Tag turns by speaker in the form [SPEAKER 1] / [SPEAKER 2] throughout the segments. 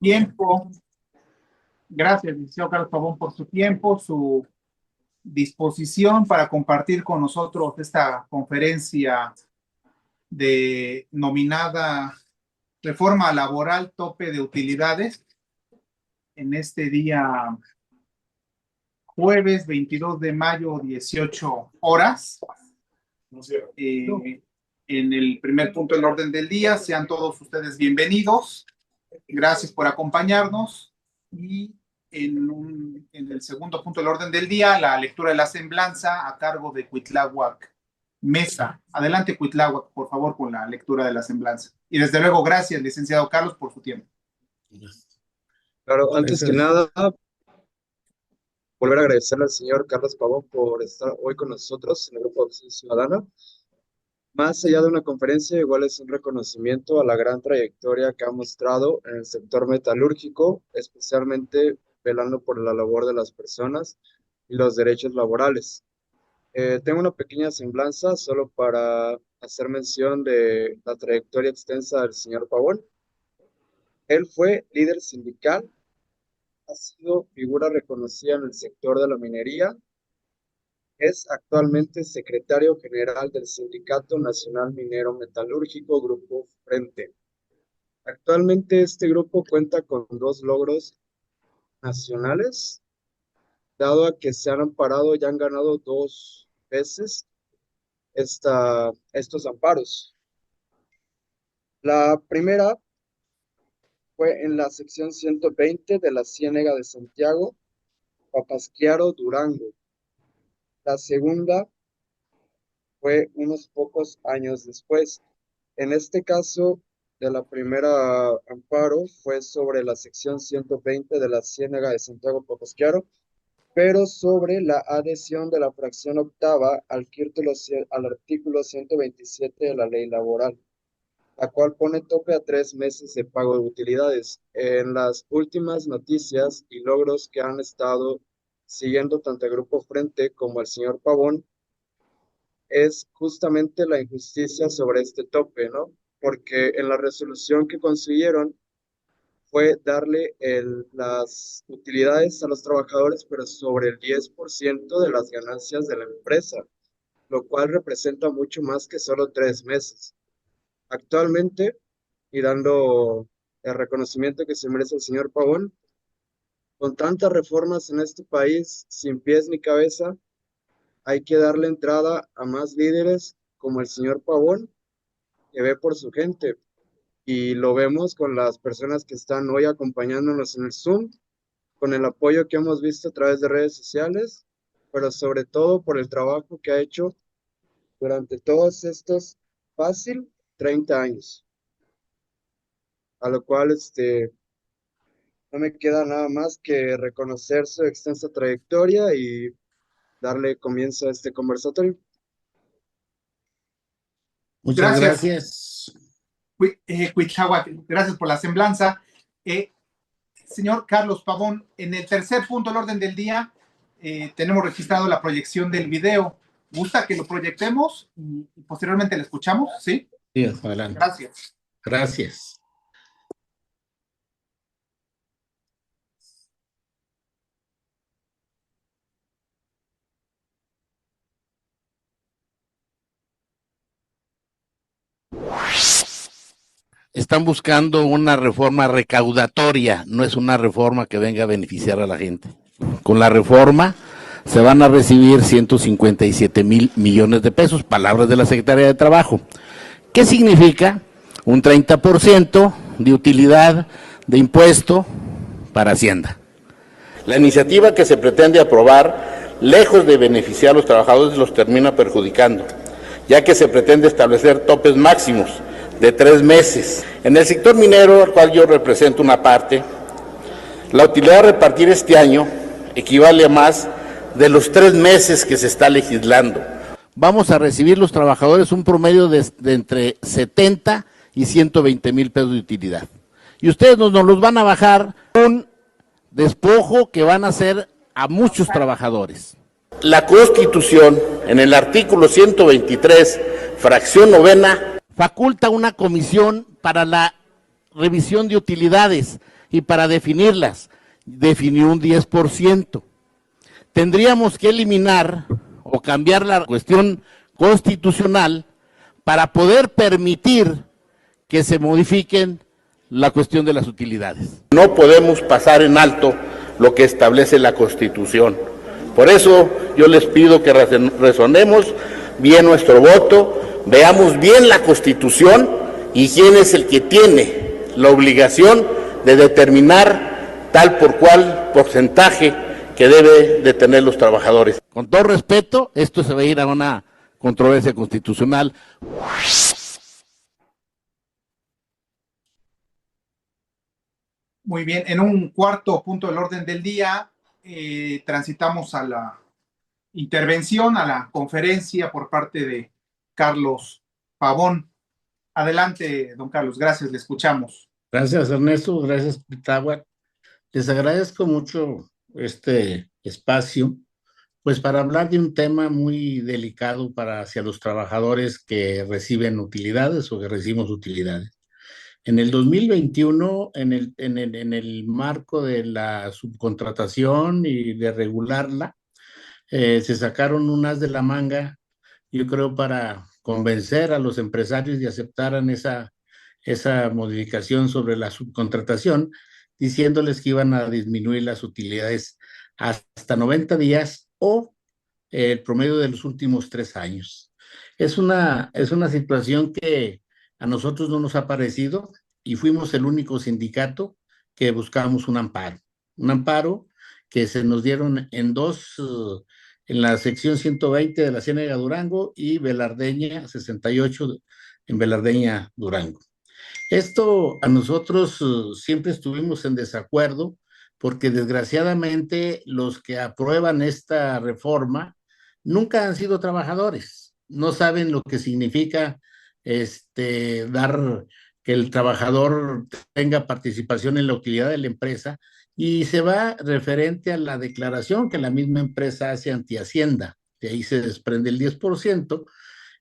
[SPEAKER 1] tiempo. Gracias, licenciado Carlos Pavón, por su tiempo, su disposición para compartir con nosotros esta conferencia denominada Reforma Laboral, Tope de Utilidades, en este día jueves 22 de mayo, 18 horas. En el primer punto del orden del día, sean todos ustedes bienvenidos. Gracias por acompañarnos. Y en el segundo punto del orden del día, la lectura de la semblanza a cargo de Cuitláhuac Mesa. Adelante, Cuitláhuac, por favor, con la lectura de la semblanza. Y desde luego, gracias, licenciado Carlos, por su tiempo.
[SPEAKER 2] Claro, antes que nada, volver a agradecerle al señor Carlos Pavón por estar hoy con nosotros en el Grupo de Acción Ciudadana. Más allá de una conferencia, igual es un reconocimiento a la gran trayectoria que ha mostrado en el sector metalúrgico, especialmente velando por la labor de las personas y los derechos laborales. Tengo una pequeña semblanza solo para hacer mención de la trayectoria extensa del señor Pavón. Él fue líder sindical, ha sido figura reconocida en el sector de la minería, es actualmente secretario general del Sindicato Nacional Minero Metalúrgico Grupo Frente. Actualmente este grupo cuenta con 2 logros nacionales, dado a que se han amparado y han ganado 2 veces estos amparos. La primera fue en la sección 120 de la Ciénega de Santiago, Papasquiaro, Durango. La segunda fue unos pocos años después. En este caso, de la primera amparo fue sobre la sección 120 de la Ciénega de Santiago Papasquiaro, pero sobre la adhesión de la fracción octava al artículo 127 de la ley laboral, la cual pone tope a 3 meses de pago de utilidades. En las últimas noticias y logros que han estado siguiendo tanto el Grupo Frente como el señor Pavón, es justamente la injusticia sobre este tope, ¿no? Porque en la resolución que consiguieron fue darle las utilidades a los trabajadores, pero sobre el 10% de las ganancias de la empresa, lo cual representa mucho más que solo 3 meses. Actualmente, y dando el reconocimiento que se merece el señor Pavón, con tantas reformas en este país, sin pies ni cabeza, hay que darle entrada a más líderes como el señor Pavón, que ve por su gente. Y lo vemos con las personas que están hoy acompañándonos en el Zoom, con el apoyo que hemos visto a través de redes sociales, pero sobre todo por el trabajo que ha hecho durante todos estos fácil 30 años. A lo cual no me queda nada más que reconocer su extensa trayectoria y darle comienzo a este conversatorio.
[SPEAKER 3] Muchas gracias.
[SPEAKER 1] Cuitláhuac, gracias por la semblanza. Señor Carlos Pavón, en el tercer punto del orden del día tenemos registrado la proyección del video. ¿Gusta que lo proyectemos y posteriormente lo escuchamos? Sí.
[SPEAKER 3] Sí, adelante.
[SPEAKER 1] Gracias.
[SPEAKER 3] Gracias. Están buscando una reforma recaudatoria, no es una reforma que venga a beneficiar a la gente. Con la reforma se van a recibir 157,000 millones de pesos, palabras de la Secretaría de Trabajo. ¿Qué significa? Un 30% de utilidad de impuesto para Hacienda. La iniciativa que se pretende aprobar, lejos de beneficiar a los trabajadores, los termina perjudicando, ya que se pretende establecer topes máximos de 3 meses. En el sector minero, al cual yo represento una parte, la utilidad a repartir este año equivale a más de los 3 meses que se está legislando. Vamos a recibir los trabajadores un promedio de entre 70 y 120,000 pesos de utilidad. Y ustedes nos los van a bajar un despojo que van a hacer a muchos trabajadores. La Constitución, en el artículo 123, fracción 9, faculta una comisión para la revisión de utilidades y para definirlas definió un 10%. Tendríamos que eliminar o cambiar la cuestión constitucional para poder permitir que se modifiquen la cuestión de las utilidades. No podemos pasar en alto lo que establece la Constitución. Por eso yo les pido que razonemos bien nuestro voto, veamos bien la Constitución y quién es el que tiene la obligación de determinar tal por cual porcentaje que debe de tener los trabajadores. Con todo respeto, esto se va a ir a una controversia constitucional.
[SPEAKER 1] Muy bien, en un cuarto punto del orden del día, transitamos a la intervención, a la conferencia por parte de Carlos Pavón. Adelante, don Carlos, gracias, le escuchamos.
[SPEAKER 4] Gracias, Ernesto, gracias, Pitágoras. Les agradezco mucho este espacio, pues para hablar de un tema muy delicado hacia los trabajadores que reciben utilidades o que recibimos utilidades. En el 2021, en el marco de la subcontratación y de regularla, se sacaron un as de la manga, yo creo, para convencer a los empresarios de aceptaran esa modificación sobre la subcontratación, diciéndoles que iban a disminuir las utilidades hasta 90 días o el promedio de los últimos 3 años. Es una situación que a nosotros no nos ha parecido y fuimos el único sindicato que buscábamos un amparo que se nos dieron en en la sección 120 de la Ciénega Durango y Velardeña 68 en Velardeña Durango. Esto a nosotros siempre estuvimos en desacuerdo porque desgraciadamente los que aprueban esta reforma nunca han sido trabajadores, no saben lo que significa dar que el trabajador tenga participación en la utilidad de la empresa y se va referente a la declaración que la misma empresa hace ante Hacienda, de ahí se desprende el 10%,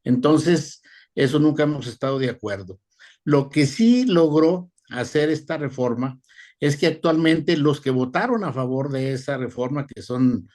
[SPEAKER 4] entonces eso nunca hemos estado de acuerdo. Lo que sí logró hacer esta reforma es que actualmente los que votaron a favor de esa reforma, que son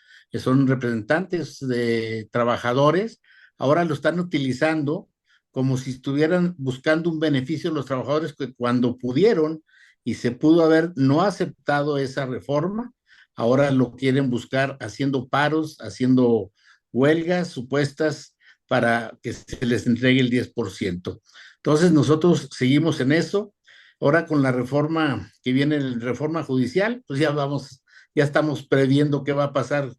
[SPEAKER 4] representantes de trabajadores, ahora lo están utilizando como si estuvieran buscando un beneficio a los trabajadores que cuando pudieron y se pudo haber no aceptado esa reforma, ahora lo quieren buscar haciendo paros, haciendo huelgas supuestas para que se les entregue el 10%. Entonces nosotros seguimos en eso. Ahora con la reforma que viene, la reforma judicial, pues ya estamos previendo qué va a pasar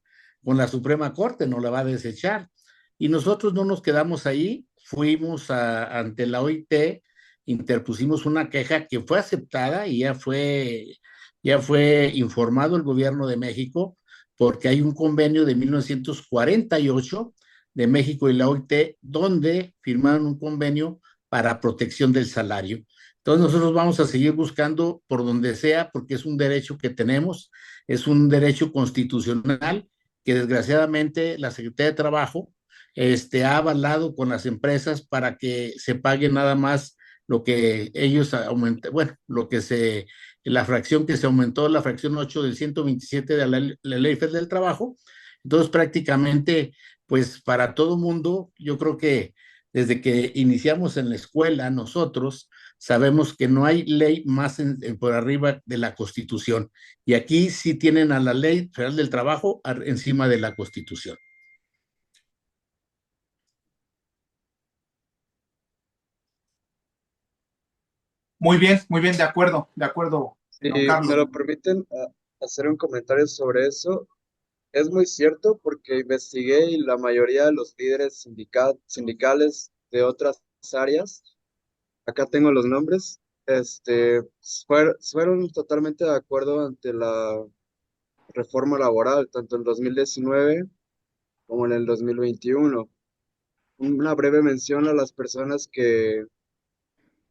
[SPEAKER 4] con la Suprema Corte, no la va a desechar. Y nosotros no nos quedamos ahí, fuimos ante la OIT, interpusimos una queja que fue aceptada y ya fue informado el gobierno de México, porque hay un convenio de 1948 de México y la OIT, donde firmaron un convenio para protección del salario. Entonces nosotros vamos a seguir buscando por donde sea, porque es un derecho que tenemos, es un derecho constitucional que desgraciadamente la Secretaría de Trabajo ha avalado con las empresas para que se pague nada más lo que ellos aumentan, bueno, la fracción que se aumentó, la fracción 8 del 127 de la Ley Federal del Trabajo. Entonces prácticamente, pues para todo mundo, yo creo que desde que iniciamos en la escuela, nosotros sabemos que no hay ley más por arriba de la Constitución. Y aquí sí tienen a la Ley Federal del Trabajo encima de la Constitución.
[SPEAKER 1] Muy bien, de acuerdo,
[SPEAKER 2] Si
[SPEAKER 1] don Carlos.
[SPEAKER 2] me lo permiten hacer un comentario sobre eso, es muy cierto porque investigué y la mayoría de los líderes sindicales de otras áreas, acá tengo los nombres, fueron totalmente de acuerdo ante la reforma laboral, tanto en 2019 como en el 2021. Una breve mención a las personas que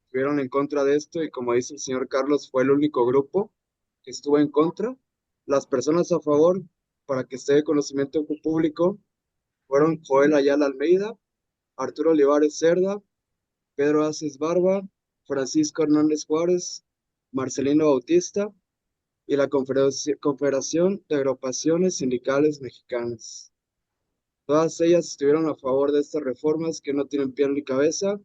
[SPEAKER 2] estuvieron en contra de esto y como dice el señor Carlos, fue el único grupo que estuvo en contra. Las personas a favor, para que esté de conocimiento público, fueron Joel Ayala Almeida, Arturo Olivares Cerda, Pedro Aces Barba, Francisco Hernández Juárez, Marcelino Bautista, y la Confederación de Agrupaciones Sindicales Mexicanas. Todas ellas estuvieron a favor de estas reformas que no tienen pie ni cabeza,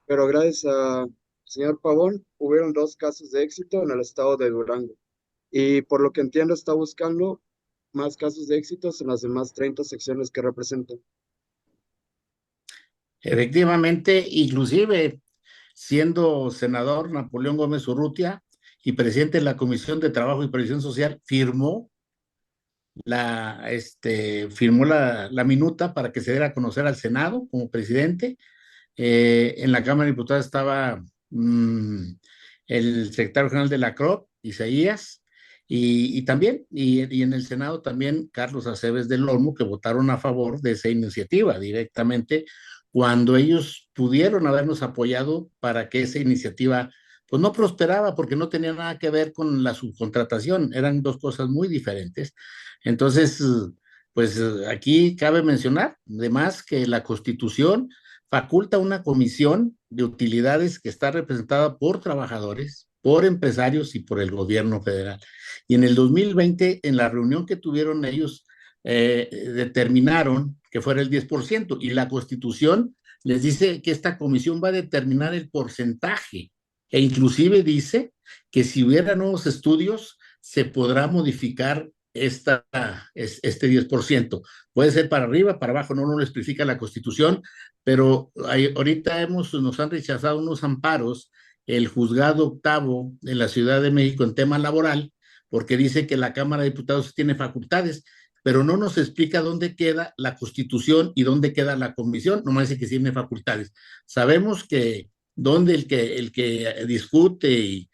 [SPEAKER 2] pero gracias al señor Pavón hubieron 2 casos de éxito en el estado de Durango. Y por lo que entiendo está buscando más casos de éxitos en las demás 30 secciones que representan.
[SPEAKER 4] Efectivamente, inclusive siendo senador Napoleón Gómez Urrutia y presidente de la Comisión de Trabajo y Previsión Social, firmó la minuta para que se diera a conocer al Senado como presidente. En la Cámara de Diputados estaba el secretario general de la CROP, Isaías, y en el Senado también Carlos Aceves del Olmo, que votaron a favor de esa iniciativa directamente, cuando ellos pudieron habernos apoyado para que esa iniciativa pues no prosperaba porque no tenía nada que ver con la subcontratación, eran 2 cosas muy diferentes. Entonces, pues aquí cabe mencionar, además, que la Constitución faculta una comisión de utilidades que está representada por trabajadores, por empresarios y por el gobierno federal. Y en el 2020, en la reunión que tuvieron ellos, determinaron que fuera el 10%, y la Constitución les dice que esta comisión va a determinar el porcentaje, e inclusive dice que si hubiera nuevos estudios, se podrá modificar este 10%. Puede ser para arriba, para abajo, no lo especifica la Constitución, pero ahorita nos han rechazado unos amparos el juzgado octavo de la Ciudad de México en tema laboral, porque dice que la Cámara de Diputados tiene facultades, pero no nos explica dónde queda la Constitución y dónde queda la Comisión, nomás dice que tiene facultades. Sabemos que donde el que discute y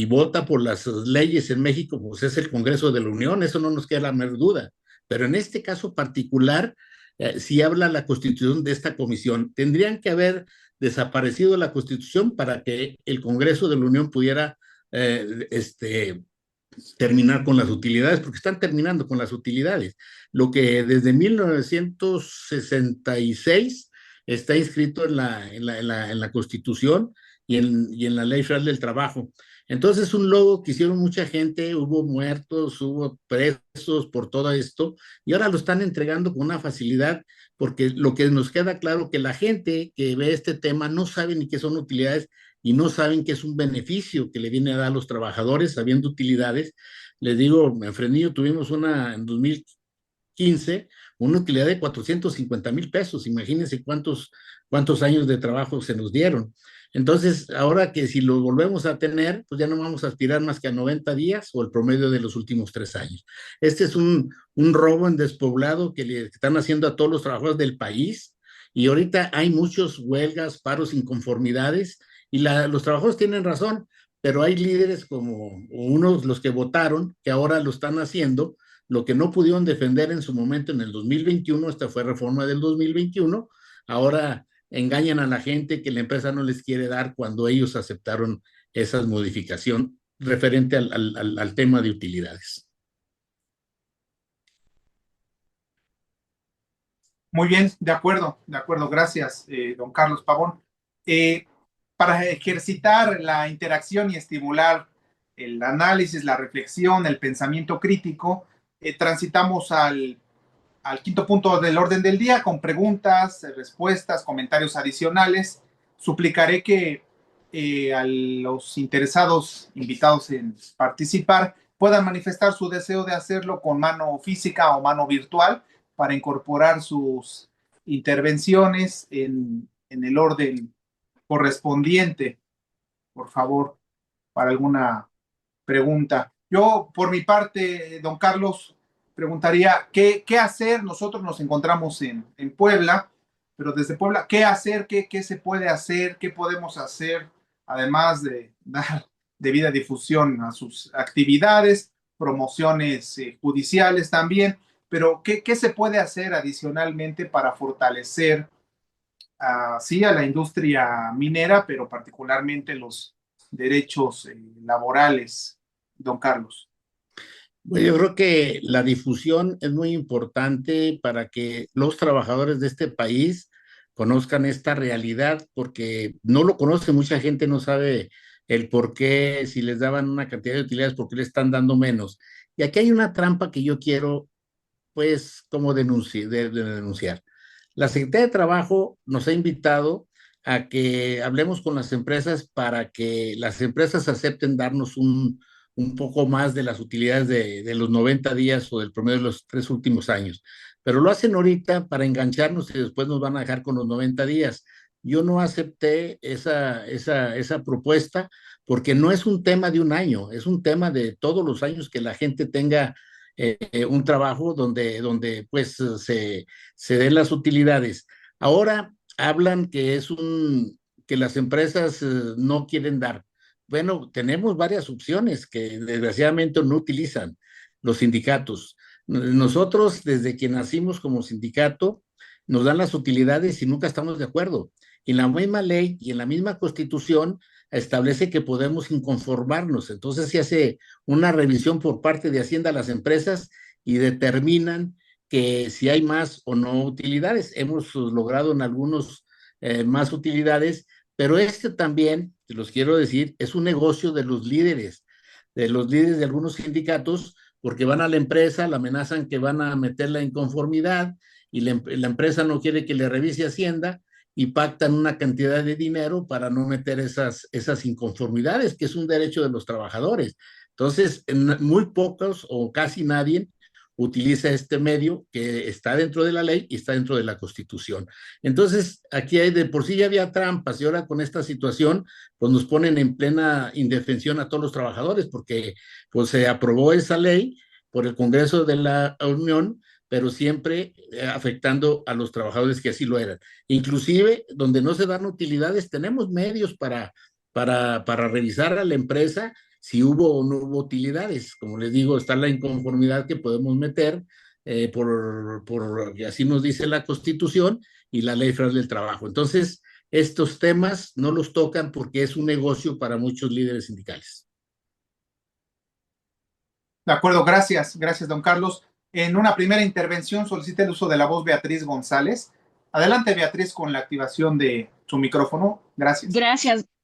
[SPEAKER 4] vota por las leyes en México, pues es el Congreso de la Unión, eso no nos queda la menor duda. Pero en este caso particular, si habla la Constitución de esta comisión, tendrían que haber desaparecido la Constitución para que el Congreso de la Unión pudiera terminar con las utilidades, porque están terminando con las utilidades. Lo que desde 1966 está inscrito en la Constitución y en la Ley Federal del Trabajo. Entonces, un logro que hicieron mucha gente, hubo muertos, hubo presos por todo esto, y ahora lo están entregando con una facilidad, porque lo que nos queda claro que la gente que ve este tema no sabe ni qué son utilidades y no saben que es un beneficio que le viene a dar a los trabajadores sabiendo utilidades. Les digo, en Fresnillo tuvimos en 2015, una utilidad de 450,000 pesos. Imagínense cuántos años de trabajo se nos dieron. Entonces, ahora que si lo volvemos a tener, pues ya no vamos a aspirar más que a 90 días o el promedio de los últimos 3 años. Este es un robo en despoblado que le están haciendo a todos los trabajadores del país, y ahorita hay muchos huelgas, paros, inconformidades, y los trabajadores tienen razón, pero hay líderes como unos, los que votaron, que ahora lo están haciendo, lo que no pudieron defender en su momento en el 2021, esta fue reforma del 2021, ahora engañan a la gente que la empresa no les quiere dar cuando ellos aceptaron esas modificaciones referente al tema de utilidades.
[SPEAKER 1] Muy bien, de acuerdo, gracias, don Carlos Pavón. Para ejercitar la interacción y estimular el análisis, la reflexión, el pensamiento crítico, transitamos al quinto punto del orden del día con preguntas, respuestas, comentarios adicionales. Suplicaré que a los interesados invitados en participar puedan manifestar su deseo de hacerlo con mano física o mano virtual para incorporar sus intervenciones en el orden correspondiente, por favor, para alguna pregunta. Yo, por mi parte, don Carlos, preguntaría, ¿qué hacer? Nosotros nos encontramos en Puebla, pero desde Puebla, ¿qué hacer? ¿Qué se puede hacer? ¿Qué podemos hacer? Además de dar debida difusión a sus actividades, promociones judiciales también, pero ¿qué se puede hacer adicionalmente para fortalecer sí a la industria minera, pero particularmente los derechos laborales, don Carlos?
[SPEAKER 4] Bueno, yo creo que la difusión es muy importante para que los trabajadores de este país conozcan esta realidad, porque no lo conoce, mucha gente no sabe el por qué, si les daban una cantidad de utilidades, por qué le están dando menos. Y aquí hay una trampa que yo quiero, pues, como de denunciar. La Secretaría de Trabajo nos ha invitado a que hablemos con las empresas para que las empresas acepten darnos un poco más de las utilidades de los 90 días o del promedio de los 3 últimos años. Pero lo hacen ahorita para engancharnos y después nos van a dejar con los 90 días. Yo no acepté esa propuesta porque no es un tema de un año, es un tema de todos los años que la gente tenga un trabajo donde pues se den las utilidades. Ahora hablan que las empresas no quieren dar. Bueno, tenemos varias opciones que desgraciadamente no utilizan los sindicatos. Nosotros, desde que nacimos como sindicato, nos dan las utilidades y nunca estamos de acuerdo. Y la misma ley y en la misma constitución establece que podemos inconformarnos. Entonces se hace una revisión por parte de Hacienda a las empresas y determinan que si hay más o no utilidades. Hemos logrado en algunos más utilidades, pero este también, te los quiero decir, es un negocio de los líderes de algunos sindicatos, porque van a la empresa, la amenazan que van a meterla en conformidad y la empresa no quiere que le revise Hacienda y pactan una cantidad de dinero para no meter esas inconformidades, que es un derecho de los trabajadores. Entonces, muy pocos o casi nadie utiliza este medio que está dentro de la ley y está dentro de la Constitución. Entonces, aquí hay de por sí ya había trampas y ahora con esta situación, pues nos ponen en plena indefensión a todos los trabajadores porque pues se aprobó esa ley por el Congreso de la Unión, pero siempre afectando a los trabajadores que así lo eran. Inclusive, donde no se dan utilidades, tenemos medios para revisar a la empresa si hubo o no hubo utilidades. Como les digo, está la inconformidad que podemos meter así nos dice la Constitución y la Ley Federal del Trabajo. Entonces, estos temas no los tocan porque es un negocio para muchos líderes sindicales.
[SPEAKER 1] De acuerdo, gracias, don Carlos. En una primera intervención solicité el uso de la voz Beatriz González. Adelante, Beatriz, con la activación de su micrófono. Gracias.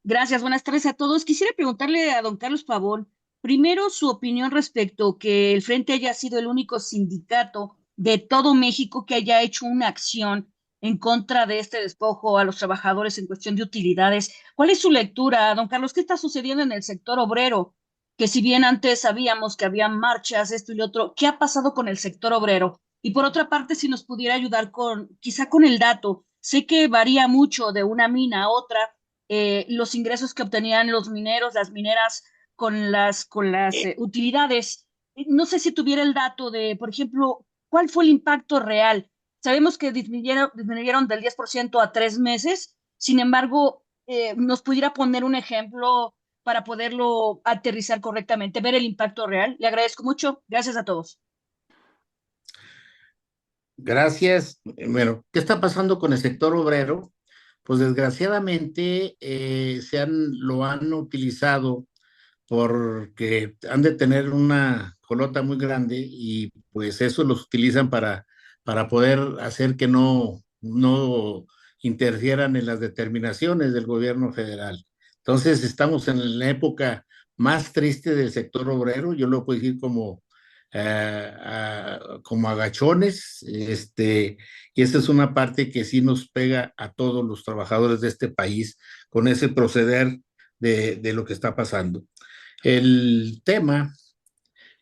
[SPEAKER 5] Gracias. Buenas tardes a todos. Quisiera preguntarle a don Carlos Pavón, primero su opinión respecto que el Frente haya sido el único sindicato de todo México que haya hecho una acción en contra de este despojo a los trabajadores en cuestión de utilidades. ¿Cuál es su lectura, don Carlos? ¿Qué está sucediendo en el sector obrero? Que si bien antes sabíamos que había marchas, esto y lo otro, ¿qué ha pasado con el sector obrero? Y por otra parte, si nos pudiera ayudar quizá con el dato, sé que varía mucho de una mina a otra, los ingresos que obtenían los mineros, las mineras con las utilidades. No sé si tuviera el dato de, por ejemplo, cuál fue el impacto real. Sabemos que disminuyeron del 10% a 3 meses, sin embargo, nos pudiera poner un ejemplo para poderlo aterrizar correctamente, ver el impacto real. Le agradezco mucho. Gracias a todos.
[SPEAKER 4] Gracias. Bueno, ¿qué está pasando con el sector obrero? Pues desgraciadamente lo han utilizado porque han de tener una colota muy grande y pues eso los utilizan para poder hacer que no interfieran en las determinaciones del gobierno federal. Entonces estamos en la época más triste del sector obrero, yo lo puedo decir como agachones, y esa es una parte que sí nos pega a todos los trabajadores de este país con ese proceder de lo que está pasando. El tema,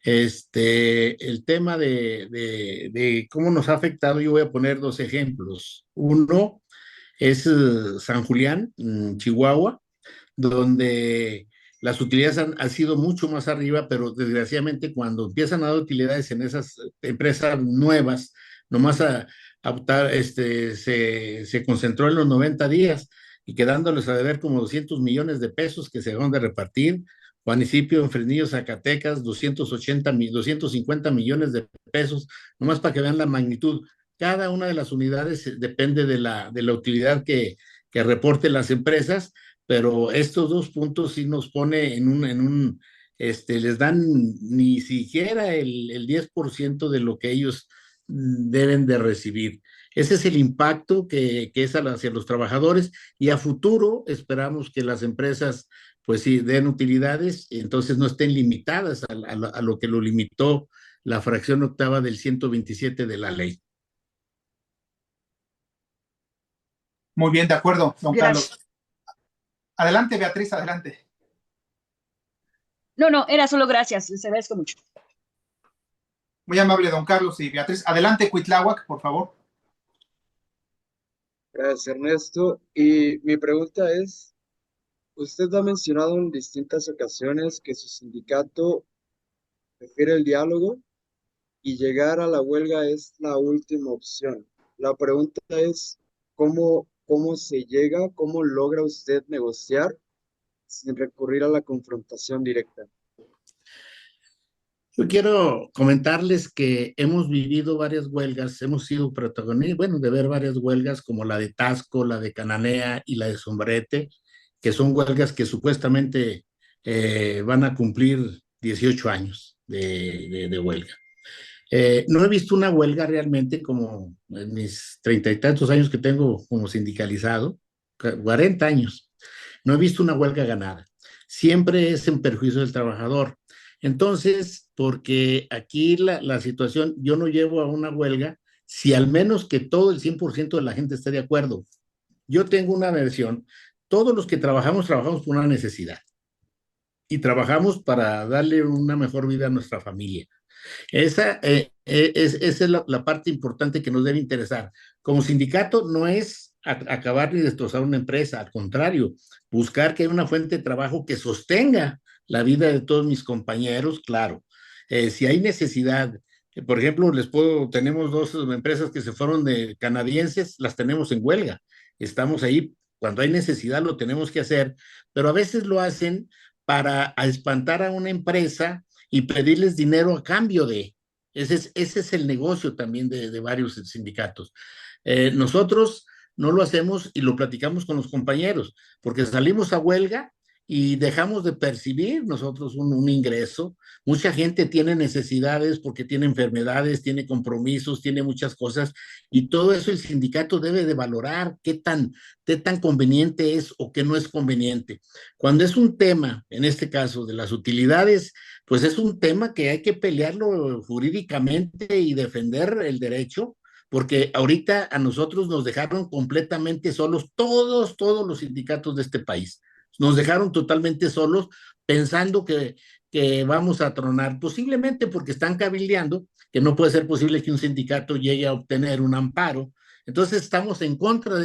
[SPEAKER 4] el tema de cómo nos ha afectado, yo voy a poner dos ejemplos. Uno es San Julián, Chihuahua, donde las utilidades han sido mucho más arriba, pero desgraciadamente cuando empiezan a dar utilidades en esas empresas nuevas, nomás se concentró en los 90 días y quedándoles a deber como 200 millones de pesos que se van de repartir. Municipio en Fresnillo, Zacatecas, 250 millones de pesos, nomás para que vean la magnitud. Cada una de las unidades depende de la utilidad que reporten las empresas, pero estos dos puntos sí nos pone les dan ni siquiera el 10% de lo que ellos deben de recibir. Ese es el impacto que es hacia los trabajadores y a futuro esperamos que las empresas pues sí, den utilidades, entonces no estén limitadas a lo que lo limitó la fracción octava del 127 de la ley.
[SPEAKER 1] Muy bien, de acuerdo, don
[SPEAKER 5] Gracias.
[SPEAKER 1] Carlos. Adelante, Beatriz, adelante.
[SPEAKER 5] No, era solo gracias, les agradezco mucho.
[SPEAKER 1] Muy amable, don Carlos y Beatriz. Adelante, Cuitláhuac, por favor.
[SPEAKER 2] Gracias, Ernesto. Y mi pregunta es, usted ha mencionado en distintas ocasiones que su sindicato prefiere el diálogo y llegar a la huelga es la última opción. La pregunta es, ¿cómo se llega, cómo logra usted negociar sin recurrir a la confrontación directa?
[SPEAKER 4] Yo quiero comentarles que hemos vivido varias huelgas, hemos sido protagonistas, bueno, de ver varias huelgas como la de Tasco, la de Cananea y la de Sombrete, que son huelgas que supuestamente van a cumplir 18 años de huelga. No he visto una huelga realmente como en mis 30 y tantos años que tengo como sindicalizado, 40 años. No he visto una huelga ganada. Siempre es en perjuicio del trabajador. Entonces, porque aquí la situación, yo no llevo a una huelga si al menos que todo el 100% de la gente esté de acuerdo. Yo tengo una versión, todos los que trabajamos por una necesidad y trabajamos para darle una mejor vida a nuestra familia. Esa es la parte importante que nos debe interesar. Como sindicato no es acabar ni destrozar una empresa, al contrario, buscar que haya una fuente de trabajo que sostenga la vida de todos mis compañeros, claro. Si hay necesidad, por ejemplo, tenemos dos empresas que se fueron de canadienses, las tenemos en huelga. Estamos ahí, cuando hay necesidad lo tenemos que hacer, pero a veces lo hacen para espantar a una empresa y pedirles dinero a cambio de. Ese es el negocio también de varios sindicatos. Nosotros no lo hacemos y lo platicamos con los compañeros, porque salimos a huelga y dejamos de percibir nosotros un ingreso. Mucha gente tiene necesidades porque tiene enfermedades, tiene compromisos, tiene muchas cosas, y todo eso el sindicato debe de valorar qué tan conveniente es o qué no es conveniente. Cuando es un tema, en este caso, de las utilidades, pues es un tema que hay que pelearlo jurídicamente y defender el derecho, porque ahorita a nosotros nos dejaron completamente solos todos los sindicatos de este país. Nos dejaron totalmente solos pensando que vamos a tronar, posiblemente porque están cabildeando, que no puede ser posible que un sindicato llegue a obtener un amparo. Entonces estamos en contra,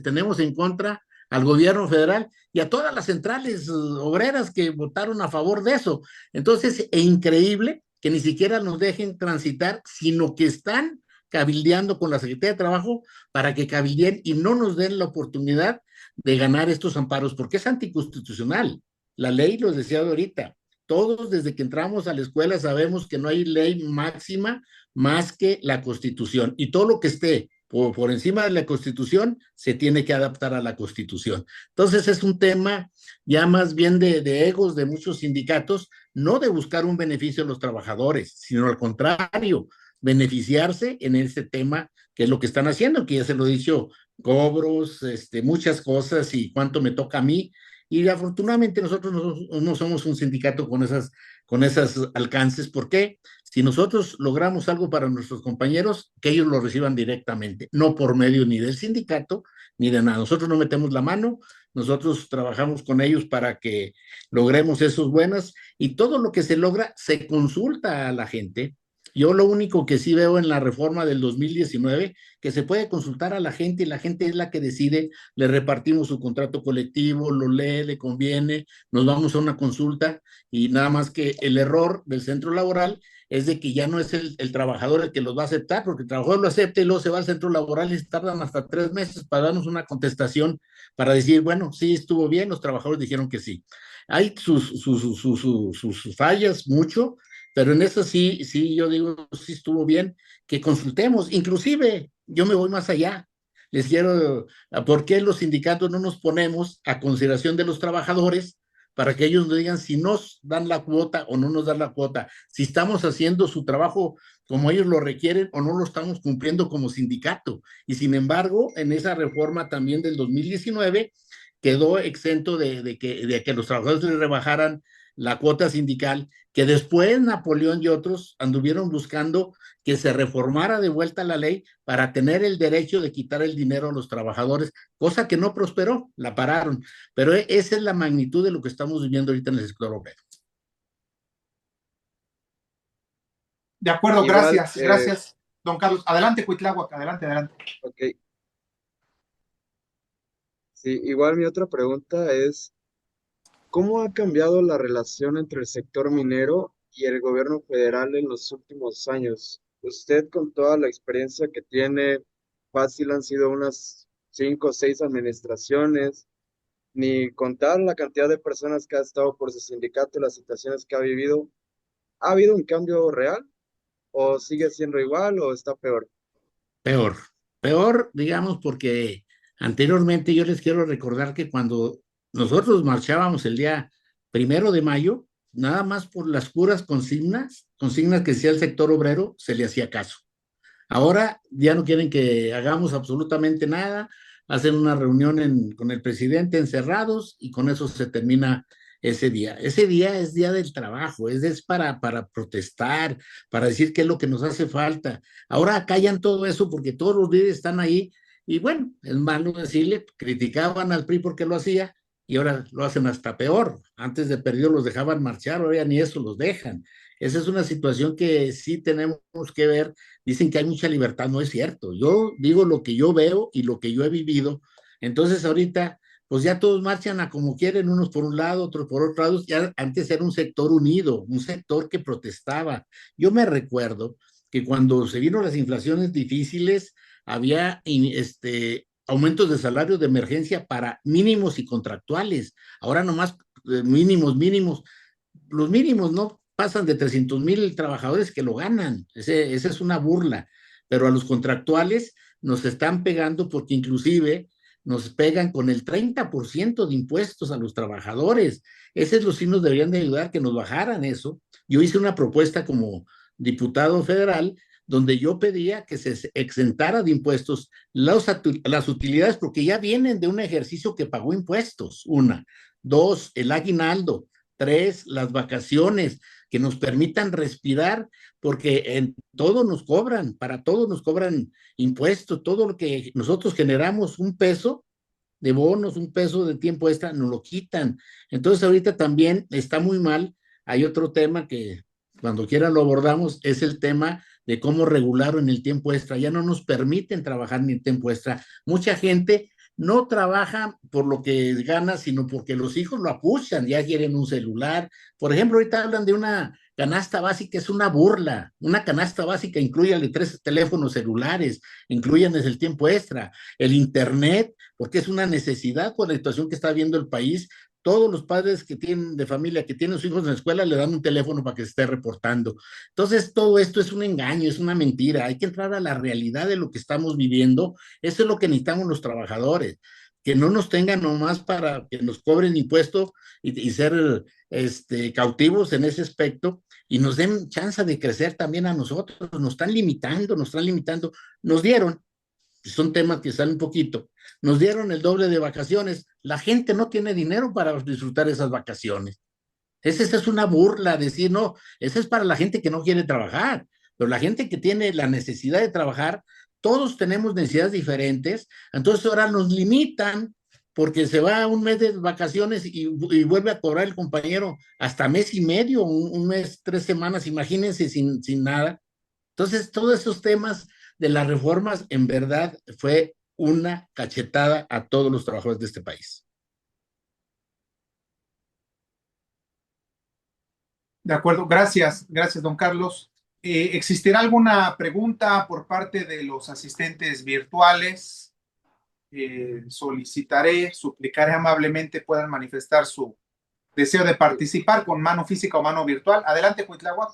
[SPEAKER 4] tenemos en contra al gobierno federal y a todas las centrales obreras que votaron a favor de eso. Entonces, es increíble que ni siquiera nos dejen transitar, sino que están cabildeando con la Secretaría de Trabajo para que cabildeen y no nos den la oportunidad de ganar estos amparos, porque es anticonstitucional. La ley, lo decía ahorita, todos desde que entramos a la escuela sabemos que no hay ley máxima más que la Constitución, y todo lo que esté por encima de la Constitución se tiene que adaptar a la Constitución. Entonces es un tema ya más bien de egos de muchos sindicatos, no de buscar un beneficio a los trabajadores, sino al contrario, beneficiarse en este tema, que es lo que están haciendo, que ya se lo he dicho, cobros, muchas cosas y cuánto me toca a mí. Y afortunadamente nosotros no somos un sindicato con esos alcances. ¿Por qué? Si nosotros logramos algo para nuestros compañeros, que ellos lo reciban directamente, no por medio ni del sindicato ni de nada. Nosotros no metemos la mano, nosotros trabajamos con ellos para que logremos esos buenos, y todo lo que se logra se consulta a la gente. Yo lo único que sí veo en la reforma del 2019, que se puede consultar a la gente y la gente es la que decide, le repartimos su contrato colectivo, lo lee, le conviene, nos vamos a una consulta, y nada más que el error del centro laboral es de que ya no es el trabajador el que los va a aceptar, porque el trabajador lo acepta y luego se va al centro laboral y tardan hasta 3 meses para darnos una contestación, para decir, bueno, sí, estuvo bien, los trabajadores dijeron que sí. Hay sus fallas, mucho, pero en eso sí, yo digo, sí estuvo bien que consultemos. Inclusive, yo me voy más allá. Les quiero, ¿por qué los sindicatos no nos ponemos a consideración de los trabajadores para que ellos nos digan si nos dan la cuota o no nos dan la cuota, si estamos haciendo su trabajo como ellos lo requieren o no lo estamos cumpliendo como sindicato? Y sin embargo, en esa reforma también del 2019, quedó exento de que los trabajadores le rebajaran la cuota sindical, que después Napoleón y otros anduvieron buscando que se reformara de vuelta la ley para tener el derecho de quitar el dinero a los trabajadores, cosa que no prosperó, la pararon. Pero esa es la magnitud de lo que estamos viviendo ahorita en el sector obrero.
[SPEAKER 1] De acuerdo,
[SPEAKER 2] Igual,
[SPEAKER 1] gracias, don Carlos. Adelante, Cuitláhuac, adelante.
[SPEAKER 2] ok. Sí, igual mi otra pregunta es, ¿cómo ha cambiado la relación entre el sector minero y el gobierno federal en los últimos años? Usted, con toda la experiencia que tiene, fácil han sido unas 5 o 6 administraciones, ni contar la cantidad de personas que ha estado por su sindicato y las situaciones que ha vivido. ¿Ha habido un cambio real? ¿O sigue siendo igual o está peor?
[SPEAKER 4] Peor, peor, digamos, porque anteriormente yo les quiero recordar que cuando nosotros marchábamos el día 1 de mayo, nada más por las puras consignas que decía el sector obrero, se le hacía caso. Ahora ya no quieren que hagamos absolutamente nada, hacen una reunión con el presidente encerrados y con eso se termina ese día. Ese día es día del trabajo, es para protestar, para decir qué es lo que nos hace falta. Ahora callan todo eso porque todos los líderes están ahí y bueno, es malo decirle, criticaban al PRI porque lo hacía y ahora lo hacen hasta peor. Antes de perdido los dejaban marchar, ahora ya ni eso los dejan. Esa es una situación que sí tenemos que ver. Dicen que hay mucha libertad, no es cierto. Yo digo lo que yo veo y lo que yo he vivido. Entonces ahorita, pues ya todos marchan a como quieren, unos por un lado, otros por otro lado. Ya antes era un sector unido, un sector que protestaba. Yo me recuerdo que cuando se vino las inflaciones difíciles, había aumentos de salario de emergencia para mínimos y contractuales. Ahora nomás mínimos. Los mínimos no pasan de 300,000 trabajadores que lo ganan. Esa es una burla. Pero a los contractuales nos están pegando porque inclusive nos pegan con el 30% de impuestos a los trabajadores. Esos los sí nos deberían de ayudar, que nos bajaran eso. Yo hice una propuesta como diputado federal donde yo pedía que se exentara de impuestos las utilidades, porque ya vienen de un ejercicio que pagó impuestos, una. Dos, el aguinaldo. Tres, las vacaciones, que nos permitan respirar, porque en todo nos cobran, para todo nos cobran impuestos, todo lo que nosotros generamos, un peso de bonos, un peso de tiempo extra, nos lo quitan. Entonces ahorita también está muy mal. Hay otro tema que cuando quiera lo abordamos, es el tema de cómo regular en el tiempo extra. Ya no nos permiten trabajar ni en tiempo extra. Mucha gente no trabaja por lo que gana, sino porque los hijos lo apuchan, ya quieren un celular. Por ejemplo, ahorita hablan de una canasta básica, es una burla. Una canasta básica incluye 3 teléfonos celulares, incluyen el tiempo extra, el internet, porque es una necesidad por la situación que está viendo el país. Todos los padres que tienen de familia, que tienen sus hijos en la escuela, le dan un teléfono para que se esté reportando. Entonces, todo esto es un engaño, es una mentira. Hay que entrar a la realidad de lo que estamos viviendo. Eso es lo que necesitamos los trabajadores, que no nos tengan nomás para que nos cobren impuestos y ser cautivos en ese aspecto y nos den chance de crecer también a nosotros. Nos están limitando, nos dieron, son temas que salen un poquito, nos dieron el doble de vacaciones. La gente no tiene dinero para disfrutar esas vacaciones. Esa es una burla, decir, no, esa es para la gente que no quiere trabajar, pero la gente que tiene la necesidad de trabajar, todos tenemos necesidades diferentes, entonces ahora nos limitan porque se va un mes de vacaciones y vuelve a cobrar el compañero hasta mes y medio, un mes, 3 semanas, imagínense sin nada. Entonces, todos esos temas de las reformas, en verdad, fue una cachetada a todos los trabajadores de este país.
[SPEAKER 1] De acuerdo, gracias, don Carlos. ¿Existirá alguna pregunta por parte de los asistentes virtuales? Suplicaré amablemente puedan manifestar su deseo de participar con mano física o mano virtual. Adelante, Cuitláhuac.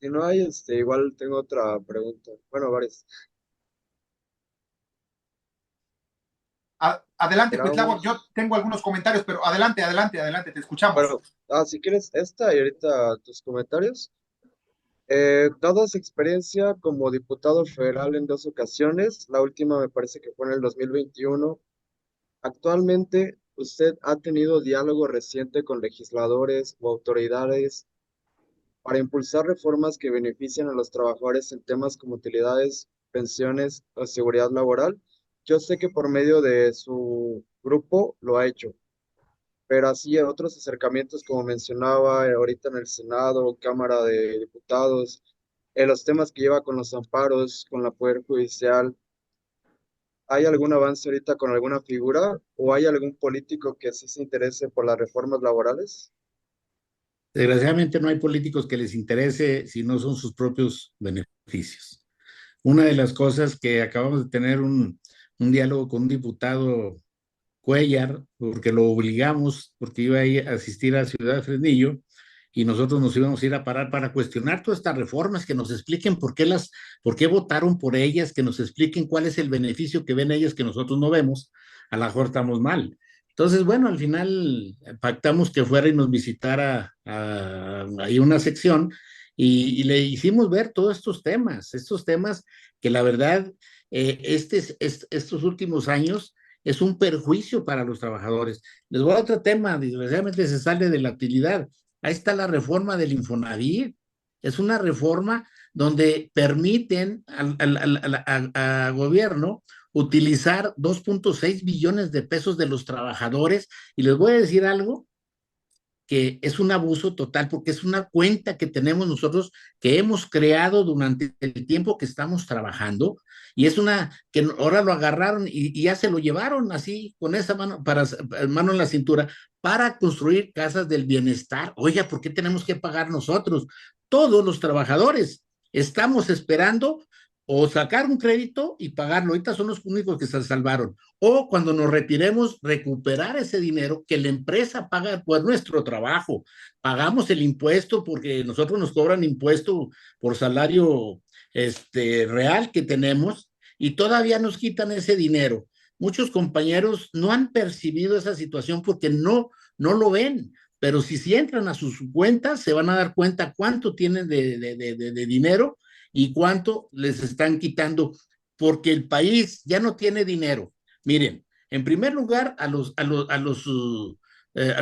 [SPEAKER 2] Si no hay, igual tengo otra pregunta. Bueno, varias.
[SPEAKER 1] Adelante,
[SPEAKER 2] Grabo.
[SPEAKER 1] Cuitláhuac. Yo tengo algunos comentarios, pero adelante, te escuchamos.
[SPEAKER 2] Bueno, si quieres esta y ahorita tus comentarios. Dada su experiencia como diputado federal en 2 ocasiones, la última me parece que fue en el 2021, actualmente, ¿usted ha tenido diálogo reciente con legisladores o autoridades para impulsar reformas que beneficien a los trabajadores en temas como utilidades, pensiones o seguridad laboral? Yo sé que por medio de su grupo lo ha hecho, pero así otros acercamientos, como mencionaba ahorita en el Senado, Cámara de Diputados, en los temas que lleva con los amparos, con la Poder Judicial, ¿hay algún avance ahorita con alguna figura o hay algún político que sí se interese por las reformas laborales?
[SPEAKER 4] Desgraciadamente no hay políticos que les interese si no son sus propios beneficios. Una de las cosas que acabamos de tener un diálogo con un diputado Cuellar, porque lo obligamos, porque iba a ir a asistir a Ciudad Fresnillo, y nosotros nos íbamos a ir a parar para cuestionar todas estas reformas, que nos expliquen por qué votaron por ellas, que nos expliquen cuál es el beneficio que ven ellas que nosotros no vemos. A lo mejor estamos mal. Entonces, bueno, al final pactamos que fuera y nos visitara ahí una sección y le hicimos ver todos estos temas que la verdad, estos últimos años es un perjuicio para los trabajadores. Les voy a otro tema, desgraciadamente se sale de la utilidad. Ahí está la reforma del Infonavit. Es una reforma donde permiten al gobierno utilizar 2.6 billones de pesos de los trabajadores. Y les voy a decir algo, que es un abuso total, porque es una cuenta que tenemos nosotros, que hemos creado durante el tiempo que estamos trabajando, y es una que ahora lo agarraron y ya se lo llevaron así, con esa mano, mano en la cintura, para construir casas del bienestar. Oiga, ¿por qué tenemos que pagar nosotros? Todos los trabajadores estamos esperando o sacar un crédito y pagarlo. Ahorita son los únicos que se salvaron. O cuando nos retiremos, recuperar ese dinero que la empresa paga por nuestro trabajo. Pagamos el impuesto porque nosotros nos cobran impuesto por salario real que tenemos, y todavía nos quitan ese dinero. Muchos compañeros no han percibido esa situación porque no lo ven, pero si entran a sus cuentas se van a dar cuenta cuánto tienen de dinero y cuánto les están quitando, porque el país ya no tiene dinero. Miren, en primer lugar, a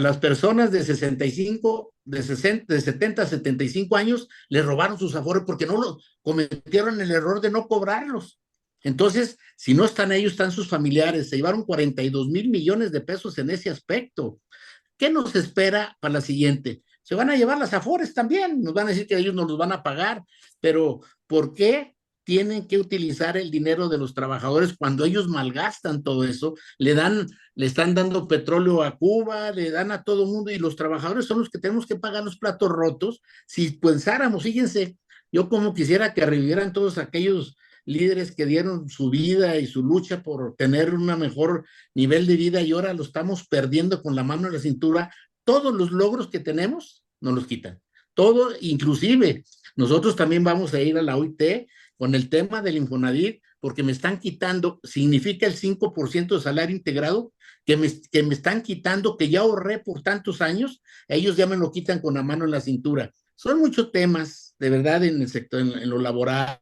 [SPEAKER 4] las personas de 65, de 70 a 75 años, les robaron sus afores porque cometieron el error de no cobrarlos. Entonces, si no están ellos, están sus familiares. Se llevaron 42 mil millones de pesos en ese aspecto. ¿Qué nos espera para la siguiente? Se van a llevar las afores también, nos van a decir que ellos nos los van a pagar, pero ¿por qué tienen que utilizar el dinero de los trabajadores cuando ellos malgastan todo eso? Le están dando petróleo a Cuba, le dan a todo el mundo, y los trabajadores son los que tenemos que pagar los platos rotos. Si pensáramos, fíjense, yo como quisiera que revivieran todos aquellos líderes que dieron su vida y su lucha por tener un mejor nivel de vida, y ahora lo estamos perdiendo con la mano en la cintura. Todos los logros que tenemos nos los quitan. Todo, inclusive, nosotros también vamos a ir a la OIT con el tema del Infonavit, porque me están quitando, significa el 5% de salario integrado, que me están quitando, que ya ahorré por tantos años, ellos ya me lo quitan con la mano en la cintura. Son muchos temas, de verdad, en el sector, en lo laboral,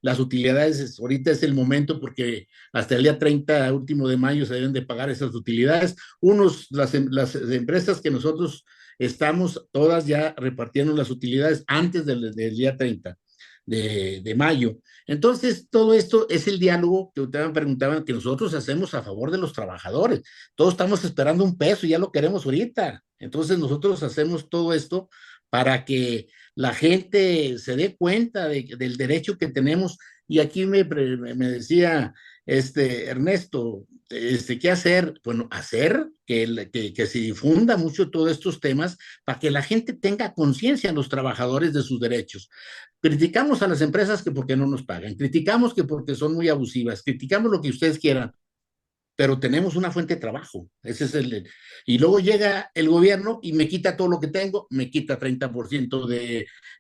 [SPEAKER 4] las utilidades. Ahorita es el momento porque hasta el día 30 último de mayo se deben de pagar esas utilidades. Las empresas que nosotros estamos todas ya repartiendo las utilidades antes del día 30 de mayo. Entonces, todo esto es el diálogo que ustedes me preguntaban, que nosotros hacemos a favor de los trabajadores. Todos estamos esperando un peso y ya lo queremos ahorita. Entonces, nosotros hacemos todo esto para que la gente se dé cuenta del derecho que tenemos. Y aquí me decía Ernesto, ¿qué hacer? Bueno, hacer que se difunda mucho todos estos temas para que la gente tenga conciencia, los trabajadores, de sus derechos. Criticamos a las empresas que porque no nos pagan, criticamos que porque son muy abusivas, criticamos lo que ustedes quieran, pero tenemos una fuente de trabajo. Ese es y luego llega el gobierno y me quita todo lo que tengo, me quita 30%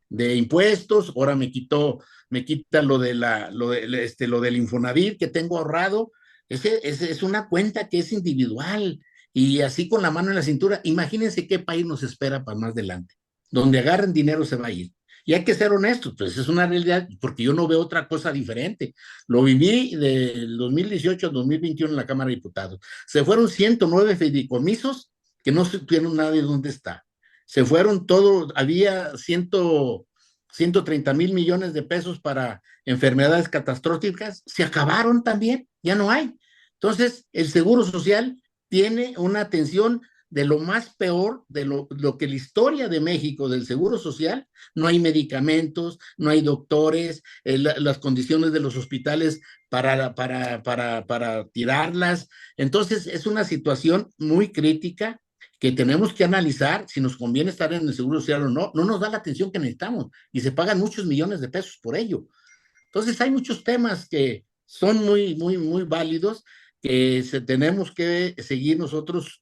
[SPEAKER 4] de impuestos, ahora me quita lo del Infonavit que tengo ahorrado. Es una cuenta que es individual, y así con la mano en la cintura. Imagínense qué país nos espera para más adelante. Donde agarren dinero se va a ir. Y hay que ser honestos, pues es una realidad, porque yo no veo otra cosa diferente. Lo viví del 2018 al 2021 en la Cámara de Diputados. Se fueron 109 fideicomisos que no supieron nadie dónde está. Se fueron todos, había 130 mil millones de pesos para enfermedades catastróficas, se acabaron también, ya no hay. Entonces, el Seguro Social tiene una atención de lo más peor, de lo que la historia de México del Seguro Social, no hay medicamentos, no hay doctores, las condiciones de los hospitales para tirarlas. Entonces, es una situación muy crítica que tenemos que analizar si nos conviene estar en el Seguro Social o no. No nos da la atención que necesitamos y se pagan muchos millones de pesos por ello. Entonces, hay muchos temas que son muy válidos que tenemos que seguir nosotros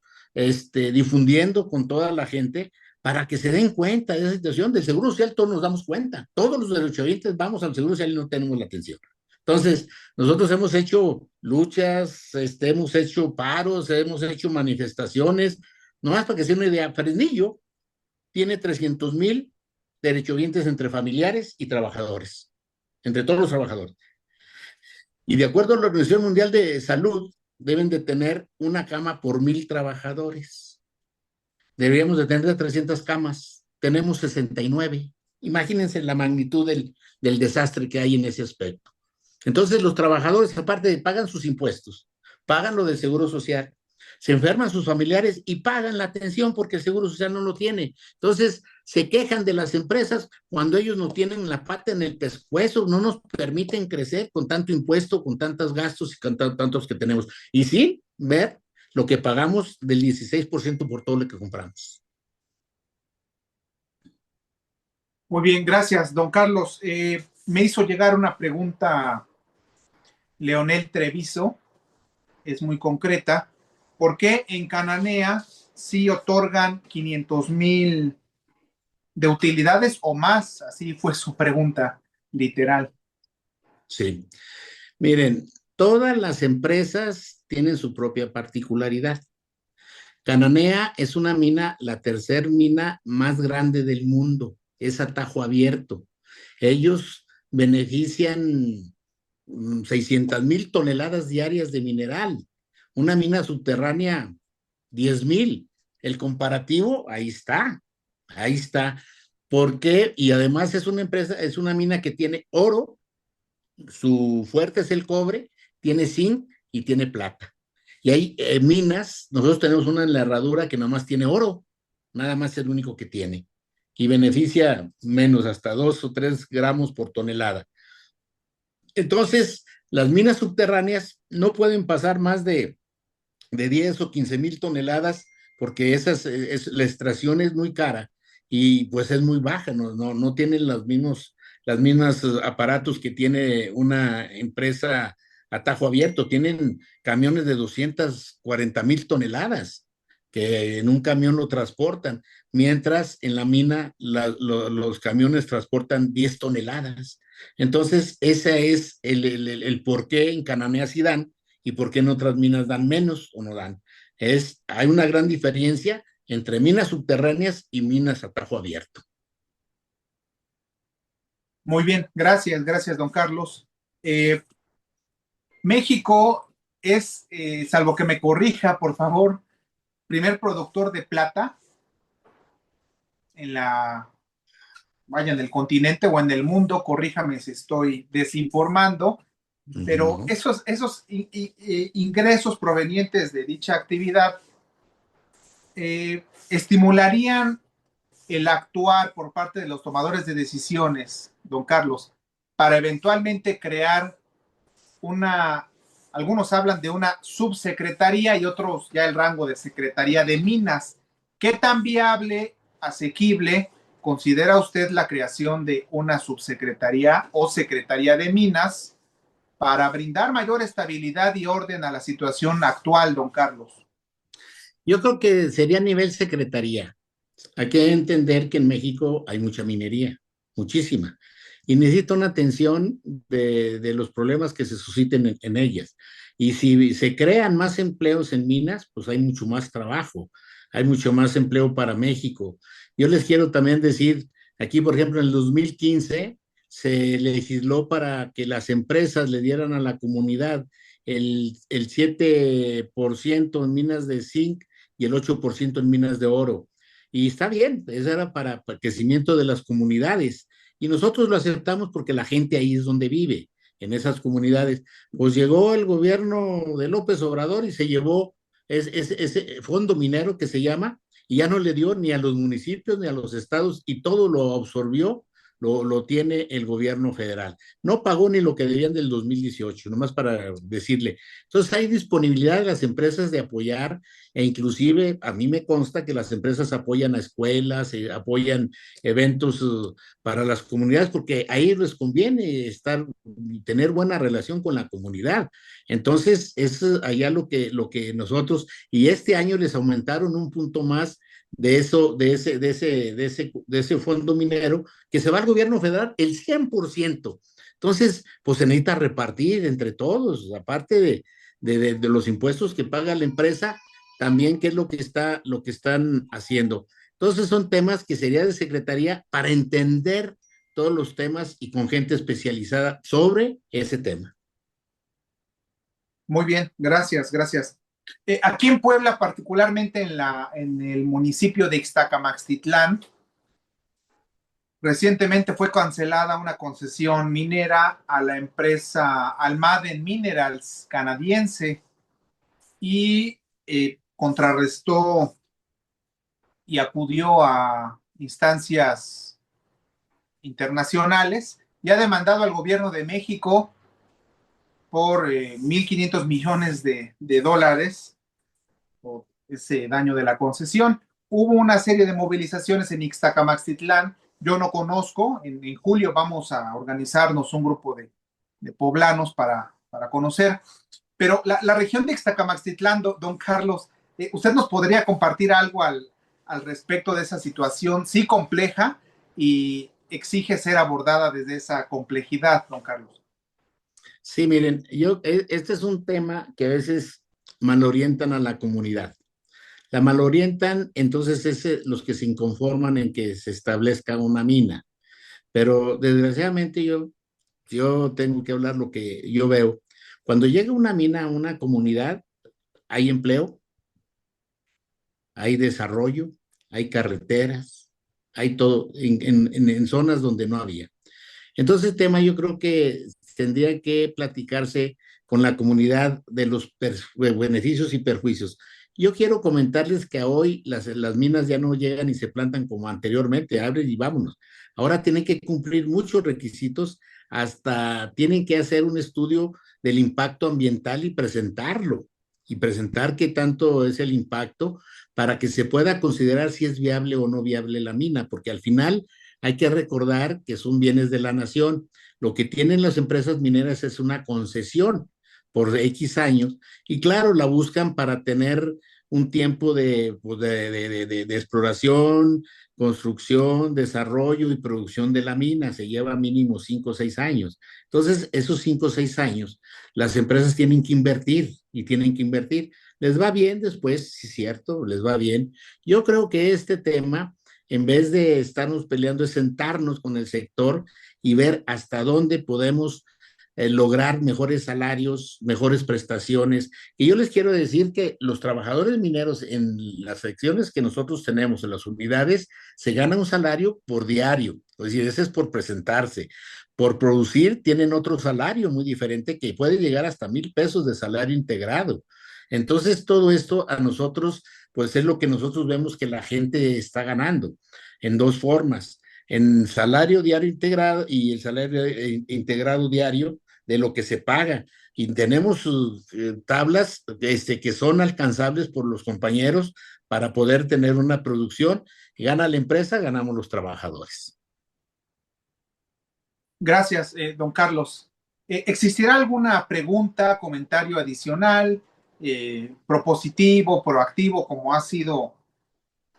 [SPEAKER 4] difundiendo con toda la gente para que se den cuenta de esa situación. Del Seguro Social todos nos damos cuenta. Todos los derechohabientes vamos al Seguro Social y no tenemos la atención. Entonces, nosotros hemos hecho luchas, hemos hecho paros, hemos hecho manifestaciones. Nomás para que se den una idea, Fresnillo tiene 300,000 derechohabientes entre familiares y trabajadores, entre todos los trabajadores. Y de acuerdo a la Organización Mundial de Salud, deben de tener una cama por 1,000 trabajadores. Deberíamos de tener 300 camas. Tenemos 69. Imagínense la magnitud del desastre que hay en ese aspecto. Entonces, los trabajadores, aparte, pagan sus impuestos, pagan lo del Seguro Social, se enferman sus familiares y pagan la atención porque el Seguro Social no lo tiene. Entonces, se quejan de las empresas cuando ellos no tienen la pata en el pescuezo, no nos permiten crecer con tanto impuesto, con tantos gastos y con tantos que tenemos. Y sin ver lo que pagamos del 16% por todo lo que compramos.
[SPEAKER 1] Muy bien, gracias, don Carlos. Me hizo llegar una pregunta Leonel Treviso, es muy concreta. ¿Por qué en Cananea sí otorgan 500,000 de utilidades o más? Así fue su pregunta, literal.
[SPEAKER 4] Sí. Miren, todas las empresas tienen su propia particularidad. Cananea es una mina, la tercer mina más grande del mundo, es a tajo abierto. Ellos benefician 600,000 toneladas diarias de mineral. Una mina subterránea, 10,000. El comparativo, ahí está, ahí está. ¿Por qué? Y además es una empresa, es una mina que tiene oro, su fuerte es el cobre, tiene zinc y tiene plata. Y hay minas, nosotros tenemos una en la herradura que nada más tiene oro, nada más es el único que tiene. Y beneficia menos, hasta 2 o 3 gramos por tonelada. Entonces, las minas subterráneas no pueden pasar más de 10 o 15,000 toneladas porque la extracción es muy cara y pues es muy baja, no tienen las mismas aparatos que tiene una empresa a tajo abierto, tienen camiones de 240,000 toneladas que en un camión lo transportan, mientras en la mina los camiones transportan 10 toneladas. Entonces, ese es el por qué en Cananea sí dan y por qué en otras minas dan menos o no dan. Hay una gran diferencia entre minas subterráneas y minas a tajo abierto.
[SPEAKER 1] Muy bien, gracias, don Carlos. México es, salvo que me corrija, por favor, primer productor de plata en en el continente o en el mundo, corríjame si estoy desinformando, pero esos ingresos provenientes de dicha actividad estimularían el actuar por parte de los tomadores de decisiones, don Carlos, para eventualmente crear algunos hablan de una subsecretaría y otros ya el rango de secretaría de minas. ¿Qué tan viable, asequible considera usted la creación de una subsecretaría o secretaría de minas para brindar mayor estabilidad y orden a la situación actual, don Carlos?
[SPEAKER 4] Yo creo que sería a nivel secretaría. Hay que entender que en México hay mucha minería, muchísima, y necesita una atención de los problemas que se susciten en ellas. Y si se crean más empleos en minas, pues hay mucho más trabajo, hay mucho más empleo para México. Yo les quiero también decir, Aquí, por ejemplo, en el 2015 se legisló para que las empresas le dieran a la comunidad el 7% en minas de zinc y el 8% en minas de oro. Y está bien, eso era para el crecimiento de las comunidades. Y nosotros lo aceptamos porque la gente ahí es donde vive, en esas comunidades. Pues llegó el gobierno de López Obrador y se llevó ese fondo minero que se llama, y ya no le dio ni a los municipios ni a los estados, y todo lo absorbió, lo tiene el gobierno federal. No pagó ni lo que debían del 2018, nomás para decirle. Entonces hay disponibilidad de las empresas de apoyar, e inclusive a mí me consta que las empresas apoyan a escuelas, apoyan eventos para las comunidades, porque ahí les conviene tener buena relación con la comunidad. Entonces, es allá lo que nosotros, y este año les aumentaron un punto más de eso, de ese fondo minero, que se va al gobierno federal el 100%. Entonces, pues se necesita repartir entre todos, aparte de los impuestos que paga la empresa, también qué es lo que están haciendo. Entonces, son temas que sería de secretaría para entender todos los temas y con gente especializada sobre ese tema.
[SPEAKER 1] Muy bien, gracias, gracias. Aquí en Puebla, particularmente en el municipio de Ixtacamaxtitlán, recientemente fue cancelada una concesión minera a la empresa Almaden Minerals canadiense y contrarrestó y acudió a instancias internacionales y ha demandado al gobierno de México por 1.500 millones de dólares por ese daño de la concesión. Hubo una serie de movilizaciones en Ixtacamaxtitlán. Yo no conozco. En julio vamos a organizarnos un grupo de poblanos para conocer. Pero la región de Ixtacamaxtitlán, don Carlos, ¿usted nos podría compartir algo al respecto de esa situación, sí compleja, y exige ser abordada desde esa complejidad, don Carlos?
[SPEAKER 4] Sí, miren, este es un tema que a veces malorientan a la comunidad. La malorientan, entonces es los que se inconforman en que se establezca una mina. Pero desgraciadamente yo tengo que hablar lo que yo veo. Cuando llega una mina a una comunidad, hay empleo, hay desarrollo, hay carreteras, hay todo en zonas donde no había. Entonces, el tema yo creo que tendría que platicarse con la comunidad de los beneficios y perjuicios. Yo quiero comentarles que hoy las minas ya no llegan y se plantan como anteriormente, abren y vámonos. Ahora tienen que cumplir muchos requisitos, hasta tienen que hacer un estudio del impacto ambiental y presentar qué tanto es el impacto para que se pueda considerar si es viable o no viable la mina, porque al final hay que recordar que son bienes de la nación. Lo que tienen las empresas mineras es una concesión por X años, y claro, la buscan para tener un tiempo pues de exploración, construcción, desarrollo y producción de la mina. Se lleva mínimo 5 o 6 años. Entonces, esos 5 o 6 años, las empresas tienen que invertir y tienen que invertir. Les va bien después, sí, cierto, les va bien. Yo creo que este tema, en vez de estarnos peleando, es sentarnos con el sector y ver hasta dónde podemos lograr mejores salarios, mejores prestaciones. Y yo les quiero decir que los trabajadores mineros en las secciones que nosotros tenemos, en las unidades, se gana un salario por diario. Es decir, ese es por presentarse. Por producir tienen otro salario muy diferente que puede llegar hasta 1,000 pesos de salario integrado. Entonces, todo esto a nosotros, pues es lo que nosotros vemos que la gente está ganando en dos formas: en salario diario integrado y el salario integrado diario de lo que se paga. Y tenemos tablas que son alcanzables por los compañeros para poder tener una producción. Gana la empresa, ganamos los trabajadores.
[SPEAKER 1] Gracias, don Carlos. ¿Existirá alguna pregunta, comentario adicional, propositivo, proactivo, como ha sido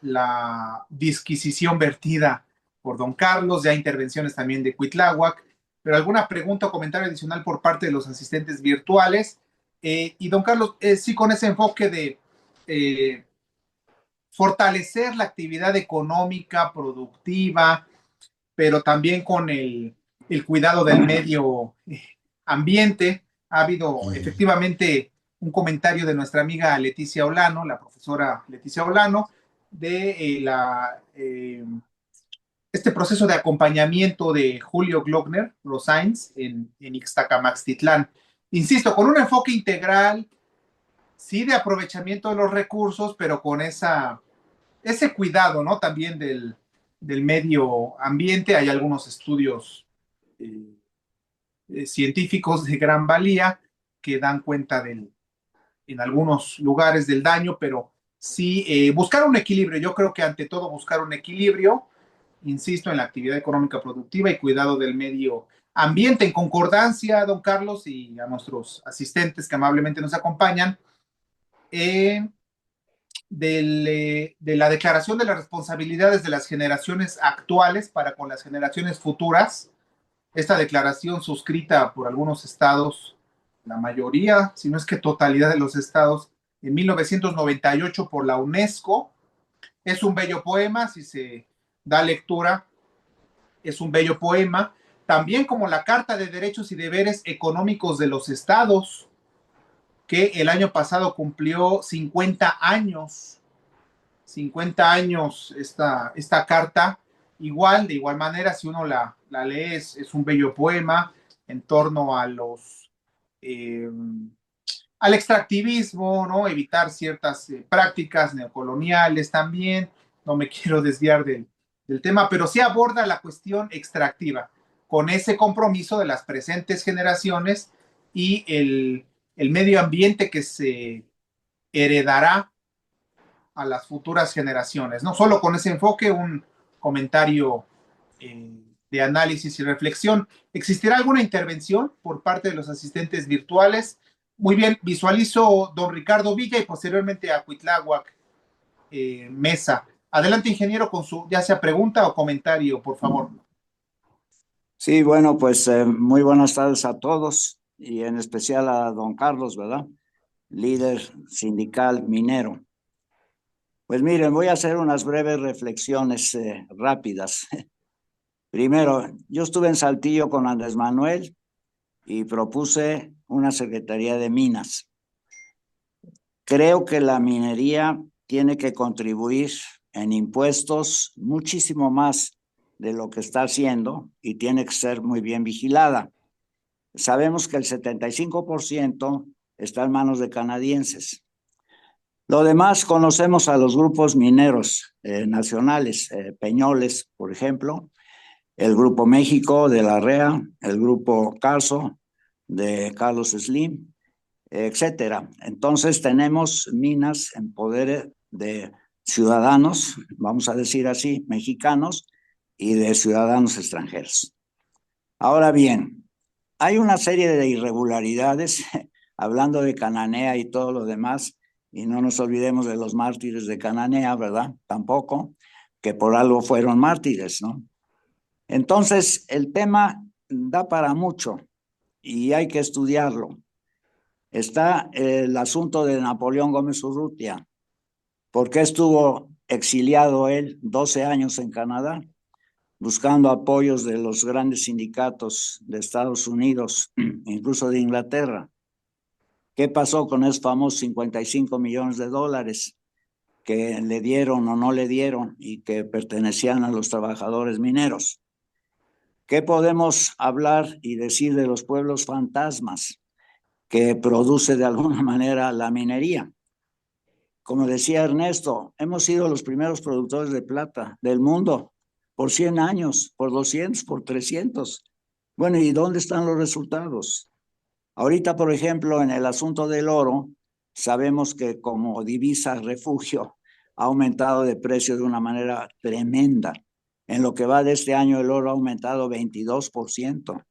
[SPEAKER 1] la disquisición vertida por don Carlos, ya intervenciones también de Cuitláhuac, pero alguna pregunta o comentario adicional por parte de los asistentes virtuales? Y don Carlos, sí, con ese enfoque de fortalecer la actividad económica, productiva, pero también con el cuidado del medio ambiente. Ha habido efectivamente un comentario de nuestra amiga Leticia Olano, la profesora Leticia Olano, de este proceso de acompañamiento de Julio Glockner, los Sainz, en Ixtacamaxtitlán. Insisto, con un enfoque integral, sí, de aprovechamiento de los recursos, pero con ese cuidado, ¿no? También del medio ambiente. Hay algunos estudios científicos de gran valía que dan cuenta en algunos lugares del daño, pero sí buscar un equilibrio. Yo creo que ante todo buscar un equilibrio, insisto, en la actividad económica productiva y cuidado del medio ambiente, en concordancia, don Carlos, y a nuestros asistentes que amablemente nos acompañan, de la declaración de las responsabilidades de las generaciones actuales para con las generaciones futuras. Esta declaración suscrita por algunos estados, la mayoría, si no es que totalidad de los estados, en 1998 por la UNESCO. Es un bello poema, si se da lectura, es un bello poema. También como la Carta de Derechos y Deberes Económicos de los Estados, que el año pasado cumplió 50 años. 50 años esta carta. Igual, de igual manera, si uno la lee, es un bello poema en torno a al extractivismo, ¿no? Evitar ciertas prácticas neocoloniales también. No me quiero desviar del tema, pero sí aborda la cuestión extractiva con ese compromiso de las presentes generaciones y el medio ambiente que se heredará a las futuras generaciones. No solo con ese enfoque, un comentario de análisis y reflexión. ¿Existirá alguna intervención por parte de los asistentes virtuales? Muy bien, visualizo don Ricardo Villa y posteriormente a Cuitláhuac Mesa. Adelante, ingeniero, con su ya sea pregunta o comentario, por favor.
[SPEAKER 6] Sí, bueno, pues muy buenas tardes a todos y en especial a don Carlos, ¿verdad? Líder sindical minero. Pues miren, voy a hacer unas breves reflexiones rápidas. Primero, yo estuve en Saltillo con Andrés Manuel y propuse una Secretaría de Minas. Creo que la minería tiene que contribuir en impuestos muchísimo más de lo que está haciendo y tiene que ser muy bien vigilada. Sabemos que el 75% está en manos de canadienses. Lo demás, conocemos a los grupos mineros nacionales, Peñoles, por ejemplo, el Grupo México de la REA, el Grupo Carso de Carlos Slim, etcétera. Entonces tenemos minas en poder de ciudadanos, vamos a decir así, mexicanos y de ciudadanos extranjeros. Ahora bien, hay una serie de irregularidades, hablando de Cananea y todo lo demás, y no nos olvidemos de los mártires de Cananea, ¿verdad? Tampoco, que por algo fueron mártires, ¿no? Entonces, el tema da para mucho y hay que estudiarlo. Está el asunto de Napoleón Gómez Urrutia. ¿Por qué estuvo exiliado él 12 años en Canadá? Buscando apoyos de los grandes sindicatos de Estados Unidos, incluso de Inglaterra. ¿Qué pasó con esos famosos 55 millones de dólares que le dieron o no le dieron y que pertenecían a los trabajadores mineros? ¿Qué podemos hablar y decir de los pueblos fantasmas que produce de alguna manera la minería? Como decía Ernesto, hemos sido los primeros productores de plata del mundo por 100 años, por 200, por 300. Bueno, ¿y dónde están los resultados? Ahorita, por ejemplo, en el asunto del oro, sabemos que como divisa refugio ha aumentado de precio de una manera tremenda. En lo que va de este año, el oro ha aumentado 22%.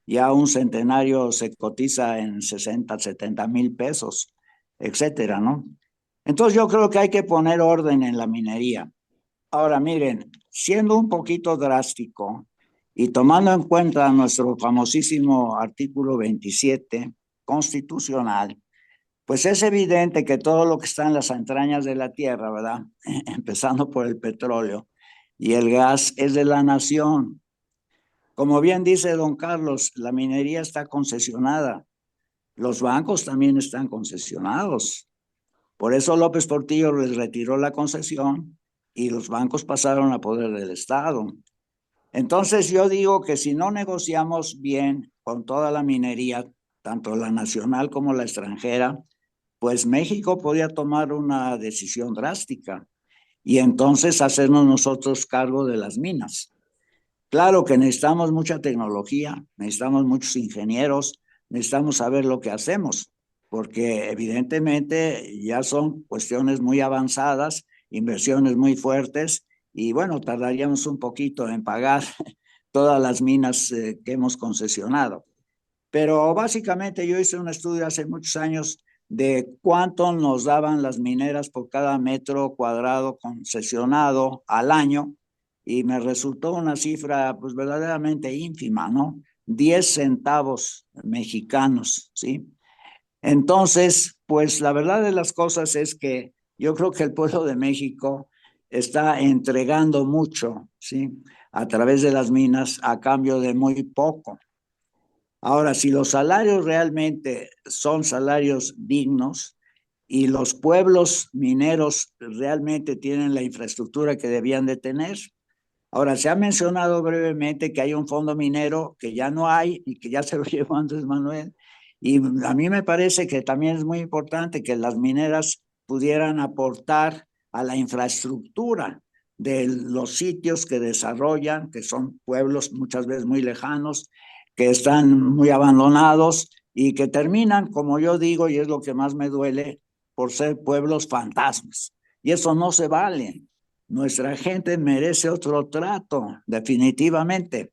[SPEAKER 6] Ya un centenario se cotiza en 60, 70 mil pesos, etcétera, ¿no? Entonces yo creo que hay que poner orden en la minería. Ahora, miren, siendo un poquito drástico y tomando en cuenta nuestro famosísimo artículo 27 constitucional, pues es evidente que todo lo que está en las entrañas de la tierra, ¿verdad? Empezando por el petróleo, y el gas es de la nación. Como bien dice don Carlos, la minería está concesionada. Los bancos también están concesionados. Por eso López Portillo les retiró la concesión y los bancos pasaron a poder del Estado. Entonces yo digo que si no negociamos bien con toda la minería, tanto la nacional como la extranjera, pues México podría tomar una decisión drástica y entonces hacernos nosotros cargo de las minas. Claro que necesitamos mucha tecnología, necesitamos muchos ingenieros, necesitamos saber lo que hacemos, porque evidentemente ya son cuestiones muy avanzadas, inversiones muy fuertes, y bueno, tardaríamos un poquito en pagar todas las minas que hemos concesionado. Pero básicamente yo hice un estudio hace muchos años de cuánto nos daban las mineras por cada metro cuadrado concesionado al año y me resultó una cifra pues verdaderamente ínfima, ¿no? 10 centavos mexicanos, ¿sí? Entonces, pues la verdad de las cosas es que yo creo que el pueblo de México está entregando mucho, ¿sí? A través de las minas a cambio de muy poco. Ahora, si los salarios realmente son salarios dignos y los pueblos mineros realmente tienen la infraestructura que debían de tener. Ahora, se ha mencionado brevemente que hay un fondo minero que ya no hay y que ya se lo llevó Andrés Manuel. Y a mí me parece que también es muy importante que las mineras pudieran aportar a la infraestructura de los sitios que desarrollan, que son pueblos muchas veces muy lejanos, que están muy abandonados y que terminan, como yo digo, y es lo que más me duele, por ser pueblos fantasmas. Y eso no se vale. Nuestra gente merece otro trato, definitivamente.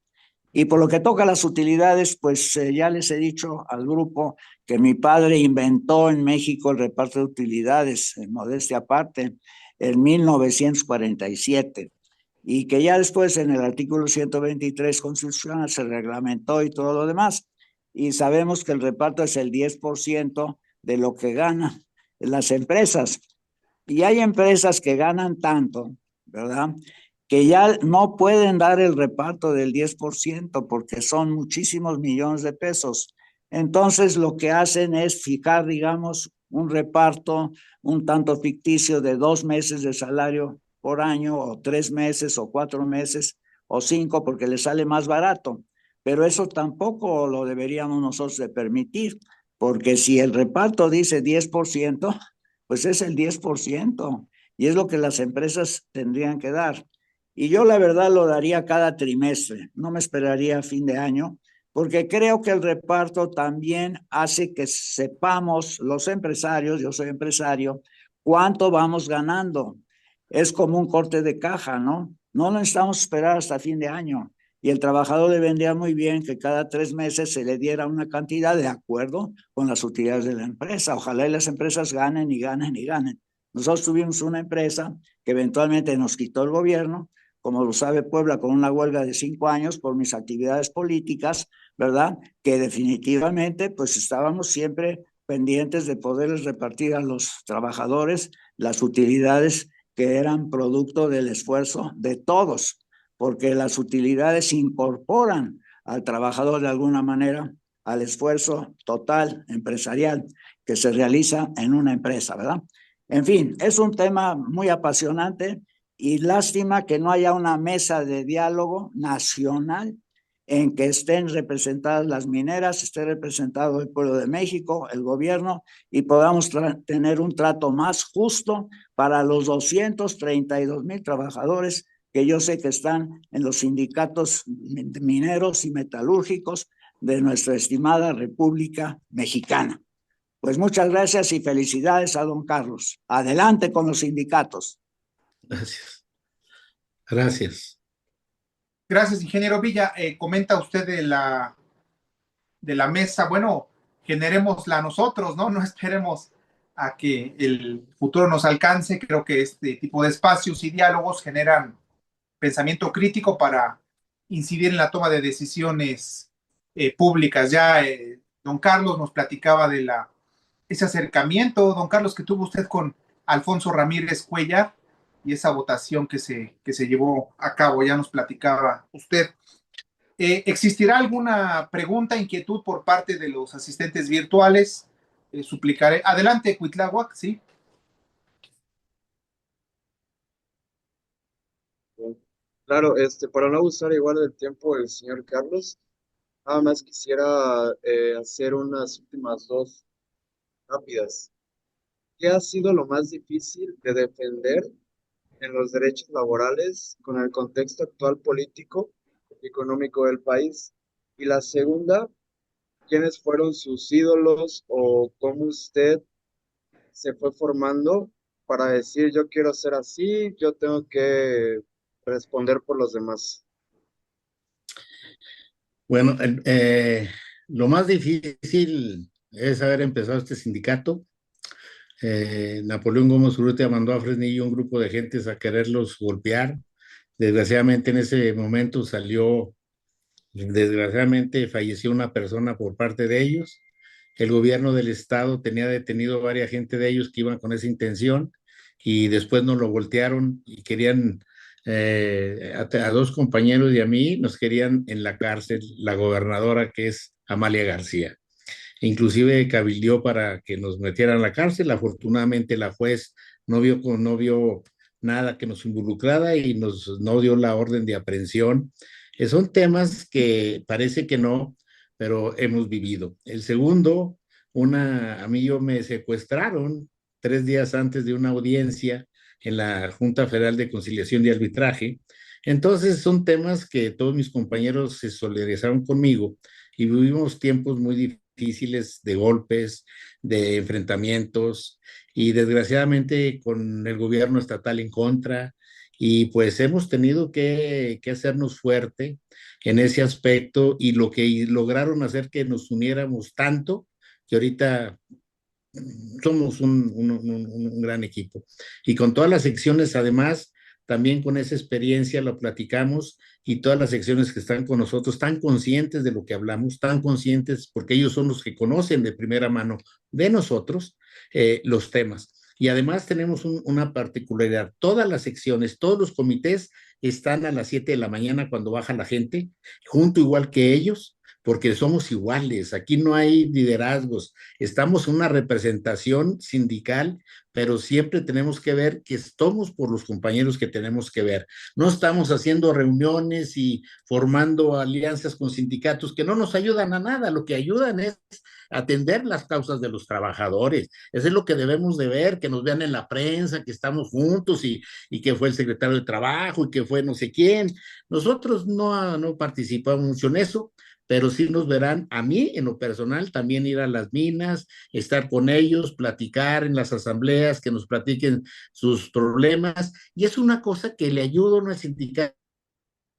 [SPEAKER 6] Y por lo que toca a las utilidades, pues ya les he dicho al grupo que mi padre inventó en México el reparto de utilidades, en modestia aparte, en 1947, y que ya después en el artículo 123 constitucional se reglamentó y todo lo demás. Y sabemos que el reparto es el 10% de lo que ganan las empresas. Y hay empresas que ganan tanto, ¿verdad? Que ya no pueden dar el reparto del 10% porque son muchísimos millones de pesos. Entonces lo que hacen es fijar, digamos, un reparto un tanto ficticio de 2 meses de salario por año o 3 meses o 4 meses o 5 porque les sale más barato. Pero eso tampoco lo deberíamos nosotros de permitir porque si el reparto dice 10%, pues es el 10% y es lo que las empresas tendrían que dar. Y yo la verdad lo daría cada trimestre, no me esperaría a fin de año, porque creo que el reparto también hace que sepamos los empresarios, yo soy empresario, cuánto vamos ganando. Es como un corte de caja, ¿no? No necesitamos esperar hasta fin de año. Y el trabajador le vendría muy bien que cada 3 meses se le diera una cantidad de acuerdo con las utilidades de la empresa. Ojalá y las empresas ganen y ganen y ganen. Nosotros tuvimos una empresa que eventualmente nos quitó el gobierno, como lo sabe Puebla, con una huelga de 5 años por mis actividades políticas, ¿verdad? Que definitivamente pues estábamos siempre pendientes de poderles repartir a los trabajadores las utilidades que eran producto del esfuerzo de todos, porque las utilidades incorporan al trabajador de alguna manera al esfuerzo total empresarial que se realiza en una empresa, ¿verdad? En fin, es un tema muy apasionante y lástima que no haya una mesa de diálogo nacional en que estén representadas las mineras, esté representado el pueblo de México, el gobierno, y podamos tener un trato más justo para los 232,000 trabajadores que yo sé que están en los sindicatos mineros y metalúrgicos de nuestra estimada República Mexicana. Pues muchas gracias y felicidades a don Carlos. Adelante con los sindicatos.
[SPEAKER 4] Gracias. Gracias.
[SPEAKER 1] Gracias, ingeniero Villa. Comenta usted de la mesa. Bueno, generémosla nosotros, ¿no? No esperemos a que el futuro nos alcance. Creo que este tipo de espacios y diálogos generan pensamiento crítico para incidir en la toma de decisiones públicas. Ya don Carlos nos platicaba de ese acercamiento, don Carlos, que tuvo usted con Alfonso Ramírez Cuellar, esa votación que se llevó a cabo. Ya nos platicaba usted. ¿Existirá alguna pregunta, inquietud por parte de los asistentes virtuales? Suplicaré. Adelante, Cuitláhuac, sí.
[SPEAKER 2] Claro, para no abusar igual del tiempo del señor Carlos, nada más quisiera hacer unas últimas dos rápidas. ¿Qué ha sido lo más difícil de defender en los derechos laborales con el contexto actual político y económico del país? Y la segunda, ¿quiénes fueron sus ídolos o cómo usted se fue formando para decir yo quiero ser así, yo tengo que responder por los demás?
[SPEAKER 4] Bueno, lo más difícil es haber empezado este sindicato. Napoleón Gómez Urrutia mandó a Fresnillo un grupo de gentes a quererlos golpear. Desgraciadamente en ese momento desgraciadamente falleció una persona por parte de ellos. El gobierno del estado tenía detenido a varias gente de ellos que iban con esa intención y después nos lo voltearon y querían a dos compañeros y a mí nos querían en la cárcel, la gobernadora que es Amalia García. Inclusive cabildió para que nos metieran a la cárcel. Afortunadamente la juez no vio nada que nos involucrara y no dio la orden de aprehensión. Son temas que parece que no, pero hemos vivido. El segundo, a mí me secuestraron 3 días antes de una audiencia en la Junta Federal de Conciliación y Arbitraje. Entonces son temas que todos mis compañeros se solidarizaron conmigo y vivimos tiempos muy difíciles de golpes, de enfrentamientos y desgraciadamente con el gobierno estatal en contra y pues hemos tenido que hacernos fuerte en ese aspecto y lo que lograron hacer que nos uniéramos tanto que ahorita somos un gran equipo. Y con todas las secciones, además, también con esa experiencia lo platicamos y todas las secciones que están con nosotros están conscientes de lo que hablamos, tan conscientes porque ellos son los que conocen de primera mano de nosotros los temas. Y además tenemos una particularidad, todas las secciones, todos los comités están a las 7 de la mañana cuando baja la gente, junto igual que ellos, porque somos iguales, aquí no hay liderazgos, estamos en una representación sindical, pero siempre tenemos que ver que estamos por los compañeros que tenemos que ver. No estamos haciendo reuniones y formando alianzas con sindicatos que no nos ayudan a nada, lo que ayudan es atender las causas de los trabajadores. Eso es lo que debemos de ver, que nos vean en la prensa, que estamos juntos y que fue el secretario de Trabajo y que fue no sé quién. Nosotros no participamos mucho en eso, pero sí nos verán a mí en lo personal también ir a las minas, estar con ellos, platicar en las asambleas, que nos platiquen sus problemas, y es una cosa que le ayuda a una sindicato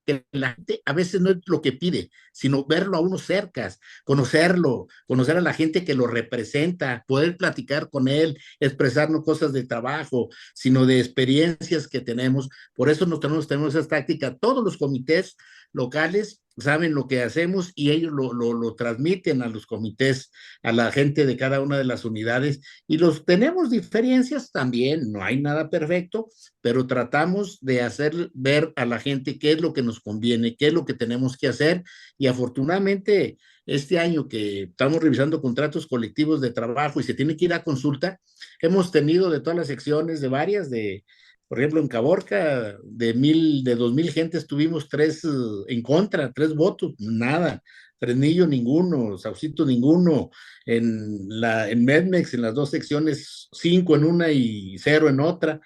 [SPEAKER 4] que la gente a veces no es lo que pide, sino verlo a uno cerca, conocerlo, conocer a la gente que lo representa, poder platicar con él, expresarnos cosas de trabajo, sino de experiencias que tenemos. Por eso tenemos esa táctica. Todos los comités locales saben lo que hacemos y ellos lo transmiten a los comités, a la gente de cada una de las unidades y los tenemos diferencias también, no hay nada perfecto, pero tratamos de hacer ver a la gente qué es lo que nos conviene, qué es lo que tenemos que hacer y afortunadamente este año que estamos revisando contratos colectivos de trabajo y se tiene que ir a consulta, hemos tenido de todas las secciones, de varias, por ejemplo, en Caborca, de 2,000 gentes tuvimos 3 en contra, 3 votos, nada. Fresnillo ninguno, Saucito ninguno, en Medmex en las 2 secciones 5 en una y 0 en otra.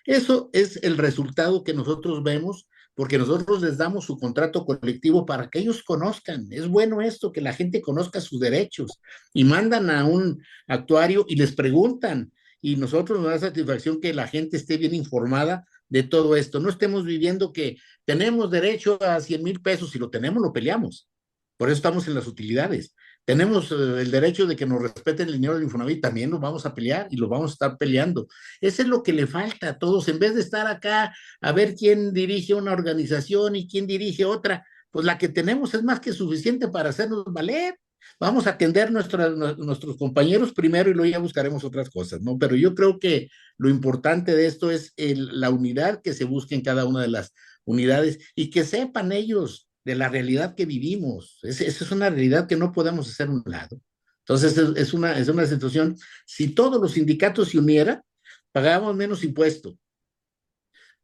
[SPEAKER 4] Eso es el resultado que nosotros vemos porque nosotros les damos su contrato colectivo para que ellos conozcan. Es bueno esto, que la gente conozca sus derechos y mandan a un actuario y les preguntan y nosotros nos da satisfacción que la gente esté bien informada de todo esto. No estemos viviendo que tenemos derecho a 100,000 pesos, si lo tenemos, lo peleamos. Por eso estamos en las utilidades. Tenemos el derecho de que nos respeten el dinero del Infonavit, también lo vamos a pelear y lo vamos a estar peleando. Eso es lo que le falta a todos. En vez de estar acá a ver quién dirige una organización y quién dirige otra, pues la que tenemos es más que suficiente para hacernos valer. Vamos a atender nuestros compañeros primero y luego ya buscaremos otras cosas, ¿no? Pero yo creo que lo importante de esto es la unidad que se busque en cada una de las unidades y que sepan ellos de la realidad que vivimos. Esa es una realidad que no podemos hacer a un lado. Entonces, es una situación, si todos los sindicatos se unieran, pagábamos menos impuesto,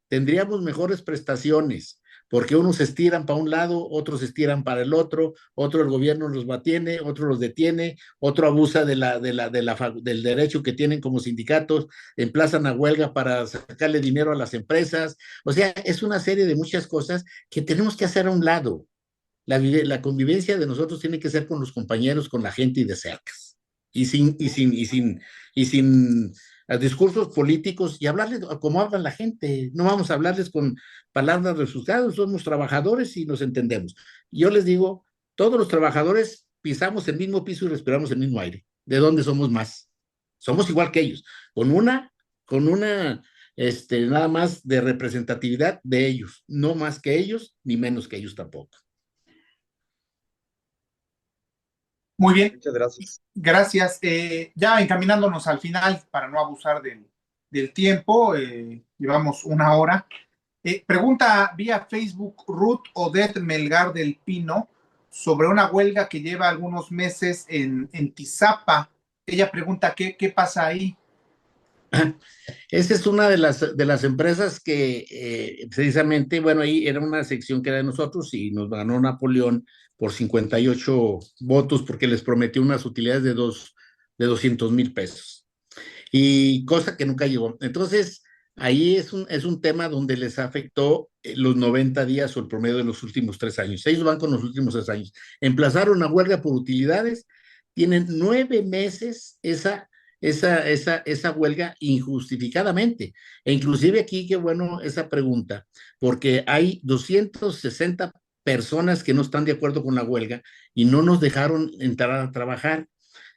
[SPEAKER 4] tendríamos mejores prestaciones, porque unos se estiran para un lado, otros se estiran para el otro el gobierno los mantiene, otro los detiene, otro abusa del derecho que tienen como sindicatos, emplazan a huelga para sacarle dinero a las empresas. O sea, es una serie de muchas cosas que tenemos que hacer a un lado. La convivencia de nosotros tiene que ser con los compañeros, con la gente y de cerca. Y sin discursos políticos y hablarles como habla la gente. No vamos a hablarles con palabras resultados, somos trabajadores y nos entendemos. Yo les digo, todos los trabajadores pisamos el mismo piso y respiramos el mismo aire. ¿De dónde somos más? Somos igual que ellos, con una nada más de representatividad de ellos, no más que ellos, ni menos que ellos tampoco.
[SPEAKER 1] Muy bien,
[SPEAKER 2] Muchas gracias.
[SPEAKER 1] gracias. Ya encaminándonos al final para no abusar del tiempo, llevamos 1 hora. Pregunta vía Facebook Ruth Odette Melgar del Pino sobre una huelga que lleva algunos meses en Tizapa. Ella pregunta qué pasa ahí.
[SPEAKER 4] Esa es una de las empresas que precisamente, bueno, ahí era una sección que era de nosotros y nos ganó Napoleón por 58 votos porque les prometió unas utilidades de 200,000 pesos. Y cosa que nunca llegó. Entonces, ahí es un tema donde les afectó los 90 días o el promedio de los últimos 3 años. Ellos van con los últimos 3 años. Emplazaron a huelga por utilidades, tienen 9 meses esa huelga injustificadamente. E inclusive aquí, qué bueno esa pregunta, porque hay 260 personas que no están de acuerdo con la huelga y no nos dejaron entrar a trabajar.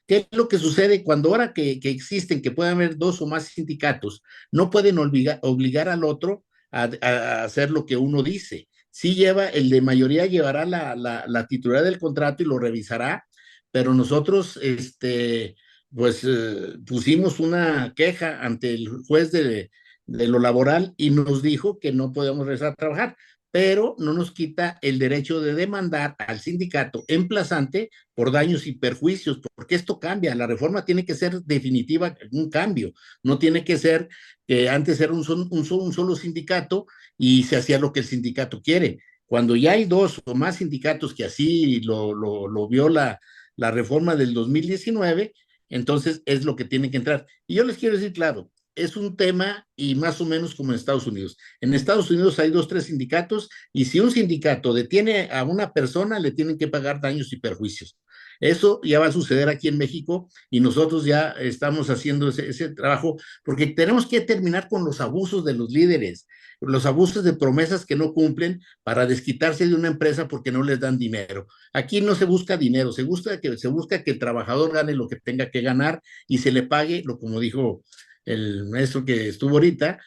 [SPEAKER 4] ¿Qué es lo que sucede cuando ahora que existen, que pueden haber dos o más sindicatos, no pueden obligar al otro a hacer lo que uno dice? Sí el de mayoría llevará la titularidad del contrato y lo revisará, pero nosotros, pues, pusimos una queja ante el juez de lo laboral y nos dijo que no podíamos regresar a trabajar, pero no nos quita el derecho de demandar al sindicato emplazante por daños y perjuicios, porque esto cambia, la reforma tiene que ser definitiva, un cambio, no tiene que ser que antes era un solo sindicato y se hacía lo que el sindicato quiere. Cuando ya hay dos o más sindicatos que así lo vio la reforma del 2019, entonces es lo que tiene que entrar. Y yo les quiero decir, claro, es un tema y más o menos como en Estados Unidos. En Estados Unidos hay 2, 3 sindicatos y si un sindicato detiene a una persona, le tienen que pagar daños y perjuicios. Eso ya va a suceder aquí en México y nosotros ya estamos haciendo ese trabajo porque tenemos que terminar con los abusos de los líderes, los abusos de promesas que no cumplen para desquitarse de una empresa porque no les dan dinero. Aquí no se busca dinero, se busca que el trabajador gane lo que tenga que ganar y se le pague, como dijo el maestro que estuvo ahorita,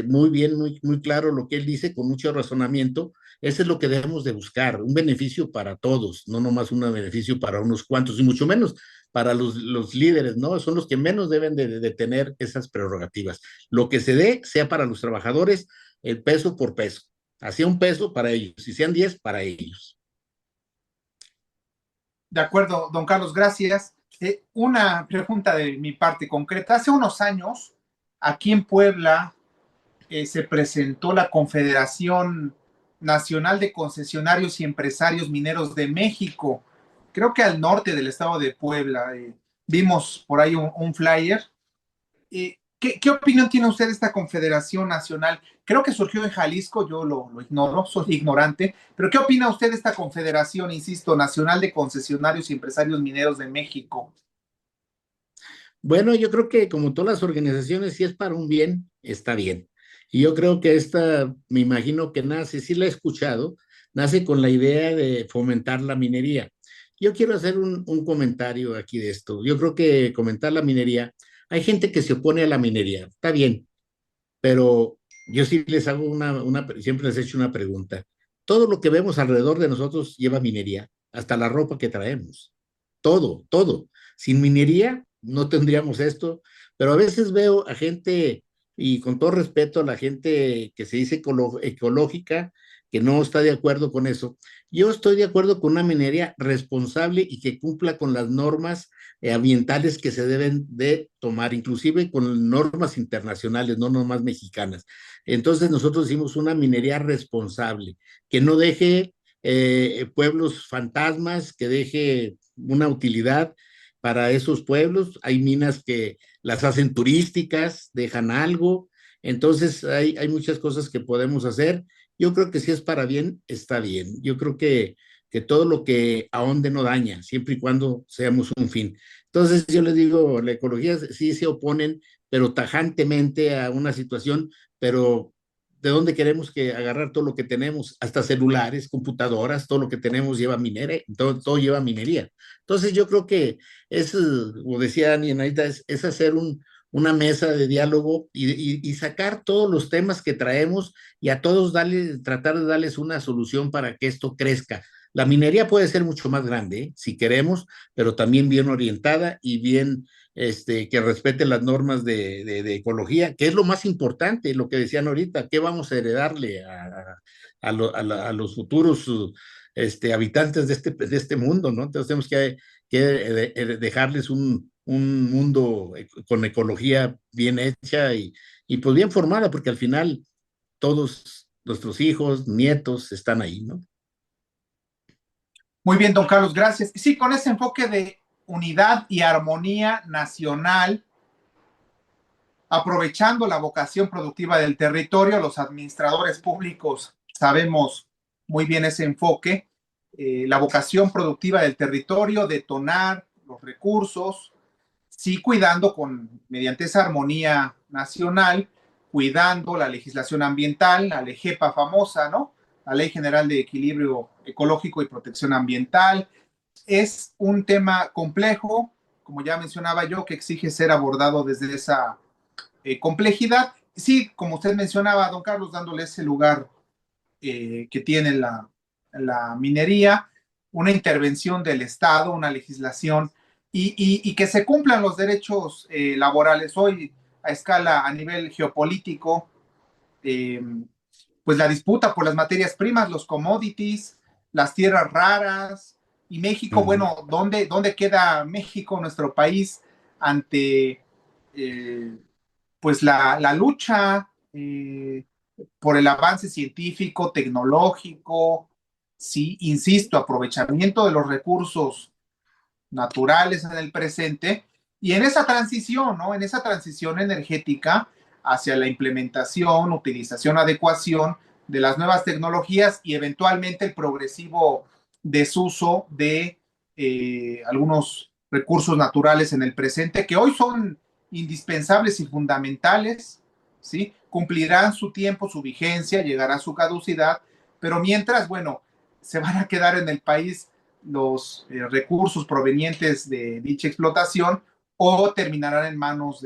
[SPEAKER 4] muy bien, muy, muy claro lo que él dice, con mucho razonamiento. Eso es lo que debemos de buscar, un beneficio para todos, no nomás un beneficio para unos cuantos, y mucho menos para los líderes, ¿no? Son los que menos deben de tener esas prerrogativas. Lo que se dé sea para los trabajadores, el peso por peso. Hacía un peso para ellos, si sean 10, para ellos.
[SPEAKER 1] De acuerdo, don Carlos, gracias. Una pregunta de mi parte concreta. Hace unos años, aquí en Puebla, se presentó la Confederación Nacional de Concesionarios y Empresarios Mineros de México, creo que al norte del estado de Puebla. Vimos por ahí un flyer. ¿Qué opinión tiene usted de esta Confederación Nacional? Creo que surgió en Jalisco, yo lo ignoro, soy ignorante, pero ¿qué opina usted de esta Confederación, insisto, Nacional de Concesionarios y Empresarios Mineros de México?
[SPEAKER 4] Bueno, yo creo que como todas las organizaciones, si es para un bien, está bien. Y yo creo que esta, me imagino que nace, sí la he escuchado, nace con la idea de fomentar la minería. Yo quiero hacer un comentario aquí de esto. Yo creo que comentar la minería, hay gente que se opone a la minería, está bien, pero yo sí les hago siempre les he hecho una pregunta. Todo lo que vemos alrededor de nosotros lleva minería, hasta la ropa que traemos. todo, todo. Sin minería no tendríamos esto, pero a veces veo a gente, y con todo respeto a la gente que se dice ecológica, que no está de acuerdo con eso. Yo estoy de acuerdo con una minería responsable y que cumpla con las normas ambientales que se deben de tomar, inclusive con normas internacionales, no nomás mexicanas. Entonces nosotros hicimos una minería responsable, que no deje pueblos fantasmas, que deje una utilidad para esos pueblos. Hay minas que las hacen turísticas, dejan algo. Entonces hay muchas cosas que podemos hacer. Yo creo que si es para bien, está bien. Yo creo que todo lo que ahonde no daña, siempre y cuando seamos un fin. Entonces yo les digo, la ecología sí se oponen, pero tajantemente a una situación, pero ¿de dónde queremos que agarrar todo lo que tenemos? Hasta celulares, computadoras, todo lo que tenemos lleva minera, todo lleva minería. Entonces yo creo que es, como decía Dani ahorita, es hacer una mesa de diálogo y sacar todos los temas que traemos y a todos tratar de darles una solución para que esto crezca. La minería puede ser mucho más grande, si queremos, pero también bien orientada y bien que respete las normas de ecología, que es lo más importante, lo que decían ahorita, ¿qué vamos a heredarle a los futuros habitantes de este mundo, ¿no? Entonces tenemos que dejarles un mundo con ecología bien hecha y pues bien formada, porque al final todos nuestros hijos, nietos están ahí, ¿no?
[SPEAKER 1] Muy bien, don Carlos, gracias. Sí, con ese enfoque de unidad y armonía nacional, aprovechando la vocación productiva del territorio, los administradores públicos sabemos muy bien ese enfoque, la vocación productiva del territorio, detonar los recursos, sí cuidando mediante esa armonía nacional, cuidando la legislación ambiental, la LEGEPA famosa, ¿no? La Ley General de Equilibrio Ecológico y Protección Ambiental. Es un tema complejo, como ya mencionaba yo, que exige ser abordado desde esa complejidad. Sí, como usted mencionaba, don Carlos, dándole ese lugar que tiene la minería, una intervención del Estado, una legislación y que se cumplan los derechos laborales. Hoy, a escala, a nivel geopolítico, eh, pues la disputa por las materias primas, los commodities, las tierras raras, y México, bueno, ¿dónde queda México, nuestro país, ante pues la lucha por el avance científico, tecnológico, sí, insisto, aprovechamiento de los recursos naturales en el presente y en esa transición, ¿no? En esa transición energética hacia la implementación, utilización, adecuación de las nuevas tecnologías y eventualmente el progresivo desuso de algunos recursos naturales en el presente que hoy son indispensables y fundamentales, ¿sí? Cumplirán su tiempo, su vigencia, llegará su caducidad, pero mientras, bueno, se van a quedar en el país los recursos provenientes de dicha explotación o terminarán en manos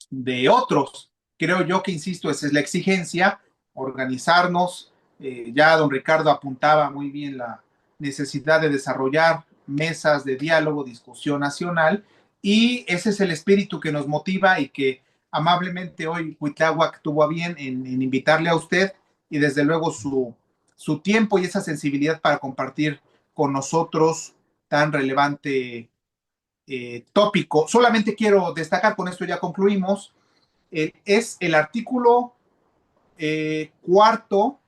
[SPEAKER 1] de otros. Creo yo que, insisto, esa es la exigencia, organizarnos. Ya don Ricardo apuntaba muy bien la necesidad de desarrollar mesas de diálogo, discusión nacional, y ese es el espíritu que nos motiva y que amablemente hoy Cuitláhuac tuvo a bien en invitarle a usted y desde luego su tiempo y esa sensibilidad para compartir con nosotros tan relevante tópico. Solamente quiero destacar, con esto ya concluimos, es el artículo cuarto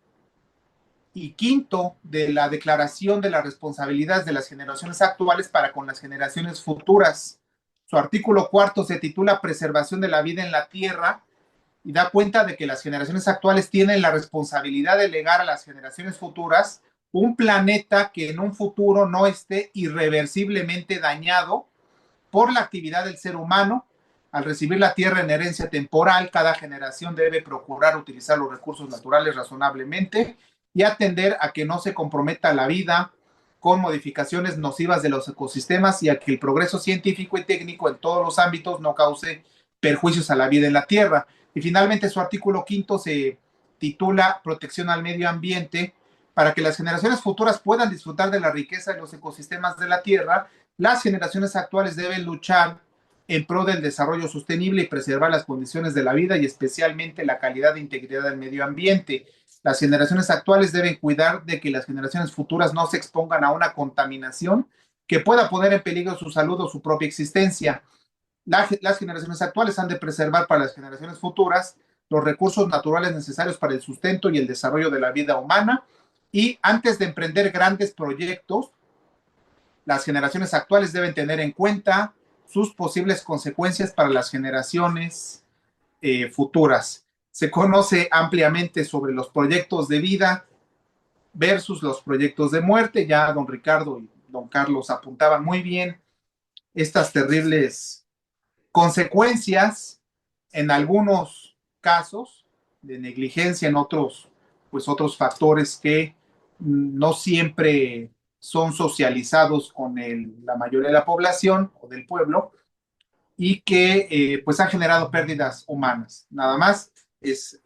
[SPEAKER 1] y quinto de la Declaración de las Responsabilidades de las Generaciones Actuales para con las generaciones futuras. Su artículo cuarto se titula Preservación de la vida en la Tierra y da cuenta de que las generaciones actuales tienen la responsabilidad de legar a las generaciones futuras un planeta que en un futuro no esté irreversiblemente dañado por la actividad del ser humano. Al recibir la tierra en herencia temporal, cada generación debe procurar utilizar los recursos naturales razonablemente y atender a que no se comprometa la vida con modificaciones nocivas de los ecosistemas y a que el progreso científico y técnico en todos los ámbitos no cause perjuicios a la vida en la tierra. Y finalmente su artículo quinto se titula Protección al medio ambiente para que las generaciones futuras puedan disfrutar de la riqueza de los ecosistemas de la tierra Las generaciones actuales deben luchar en pro del desarrollo sostenible y preservar las condiciones de la vida y especialmente la calidad e integridad del medio ambiente. Las generaciones actuales deben cuidar de que las generaciones futuras no se expongan a una contaminación que pueda poner en peligro su salud o su propia existencia. Las generaciones actuales han de preservar para las generaciones futuras los recursos naturales necesarios para el sustento y el desarrollo de la vida humana, y antes de emprender grandes proyectos, las generaciones actuales deben tener en cuenta sus posibles consecuencias para las generaciones futuras. Se conoce ampliamente sobre los proyectos de vida versus los proyectos de muerte. Ya don Ricardo y don Carlos apuntaban muy bien estas terribles consecuencias, en algunos casos de negligencia, en otros, pues otros factores que no siempre son socializados con la mayoría de la población o del pueblo, y que pues han generado pérdidas humanas. Nada más es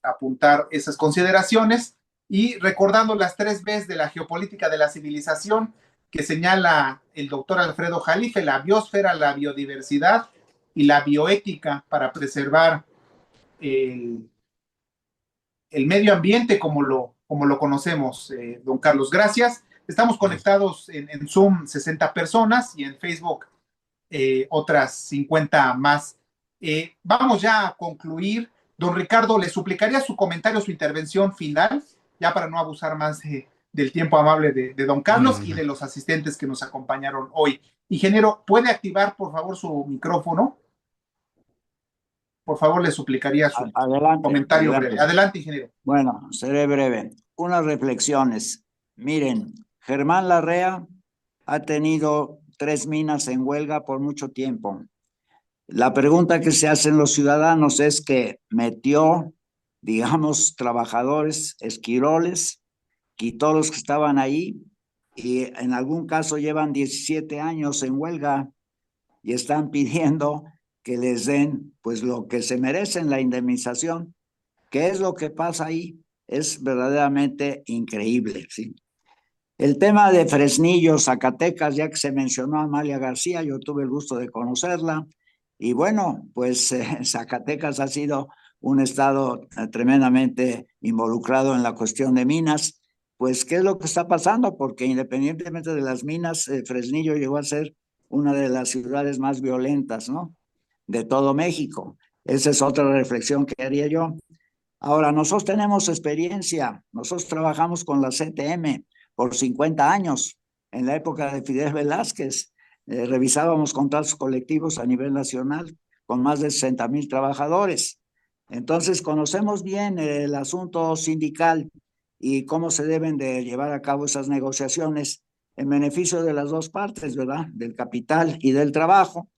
[SPEAKER 1] apuntar esas consideraciones y recordando las 3 Bs de la geopolítica de la civilización que señala el doctor Alfredo Jalife: la biosfera, la biodiversidad y la bioética, para preservar el medio ambiente como lo conocemos. Don Carlos, gracias. Estamos conectados en Zoom 60 personas y en Facebook otras 50 más. Vamos ya a concluir. Don Ricardo, le suplicaría su comentario, su intervención final, ya para no abusar más del tiempo amable de don Carlos y de los asistentes que nos acompañaron hoy. Ingeniero, ¿puede activar por favor su micrófono? Por favor, le suplicaría su comentario breve. Adelante, ingeniero.
[SPEAKER 6] Bueno, seré breve. Unas reflexiones. Miren, Germán Larrea ha tenido 3 minas en huelga por mucho tiempo. La pregunta que se hacen los ciudadanos es que metió, digamos, trabajadores, esquiroles, quitó los que estaban ahí y en algún caso llevan 17 años en huelga y están pidiendo que les den pues lo que se merecen, la indemnización. ¿Qué es lo que pasa ahí? Es verdaderamente increíble, ¿sí? El tema de Fresnillo, Zacatecas, ya que se mencionó a Amalia García, yo tuve el gusto de conocerla, y bueno, pues Zacatecas ha sido un estado tremendamente involucrado en la cuestión de minas. Pues, ¿qué es lo que está pasando? Porque independientemente de las minas, Fresnillo llegó a ser una de las ciudades más violentas, ¿no?, de todo México. Esa es otra reflexión que haría yo. Ahora, nosotros tenemos experiencia, nosotros trabajamos con la CTM por 50 años, en la época de Fidel Velázquez, revisábamos contratos colectivos a nivel nacional con más de 60,000 trabajadores. Entonces, conocemos bien el asunto sindical y cómo se deben de llevar a cabo esas negociaciones en beneficio de las dos partes, ¿verdad?, del capital y del trabajo.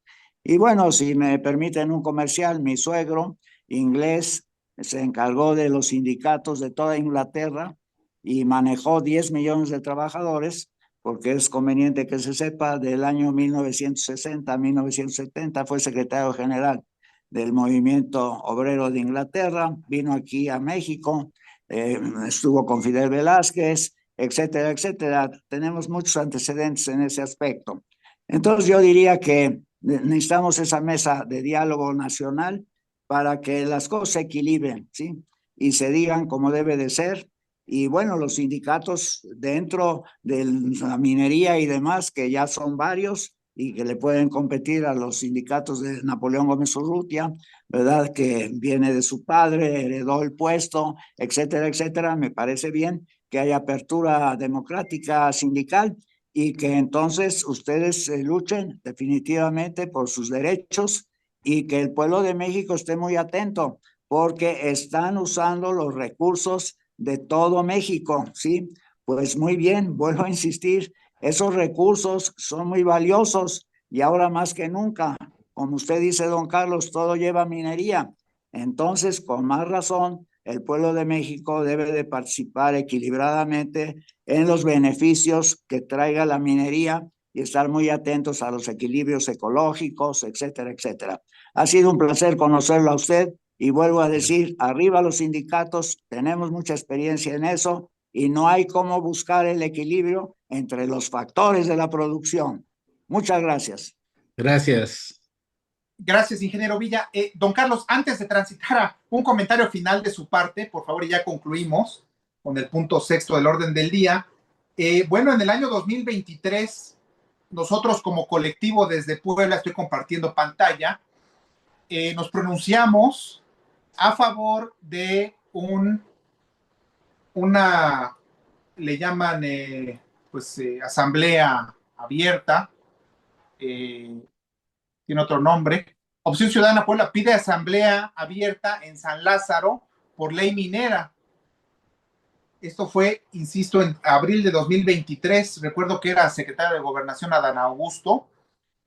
[SPEAKER 6] Y bueno, si me permiten un comercial, mi suegro, inglés, se encargó de los sindicatos de toda Inglaterra y manejó 10 millones de trabajadores, porque es conveniente que se sepa, del año 1960 a 1970 fue secretario general del movimiento obrero de Inglaterra, vino aquí a México, estuvo con Fidel Velázquez, etcétera, etcétera. Tenemos muchos antecedentes en ese aspecto. Entonces yo diría que necesitamos esa mesa de diálogo nacional para que las cosas se equilibren, ¿sí?, y se digan como debe de ser. Y bueno, los sindicatos dentro de la minería y demás, que ya son varios y que le pueden competir a los sindicatos de Napoleón Gómez Urrutia, ¿verdad?, que viene de su padre, heredó el puesto, etcétera, etcétera. Me parece bien que haya apertura democrática sindical y que entonces ustedes luchen definitivamente por sus derechos y que el pueblo de México esté muy atento porque están usando los recursos de todo México, ¿sí? Pues muy bien, vuelvo a insistir, esos recursos son muy valiosos y ahora más que nunca, como usted dice, don Carlos, todo lleva minería. Entonces, con más razón, el pueblo de México debe de participar equilibradamente en los beneficios que traiga la minería y estar muy atentos a los equilibrios ecológicos, etcétera, etcétera. Ha sido un placer conocerlo a usted y vuelvo a decir, arriba los sindicatos, tenemos mucha experiencia en eso y no hay cómo buscar el equilibrio entre los factores de la producción, Muchas gracias.
[SPEAKER 4] Gracias.
[SPEAKER 1] Gracias, ingeniero Villa. Don Carlos, antes de transitar a un comentario final de su parte, por favor, y ya concluimos con el punto sexto del orden del día. Bueno, en el año 2023, nosotros como colectivo desde Puebla, estoy compartiendo pantalla, nos pronunciamos a favor de una, le llaman, asamblea abierta, tiene otro nombre. Opción Ciudadana Puebla pide asamblea abierta en San Lázaro por ley minera. Esto fue, insisto, en abril de 2023. Recuerdo que era secretario de Gobernación Adán Augusto.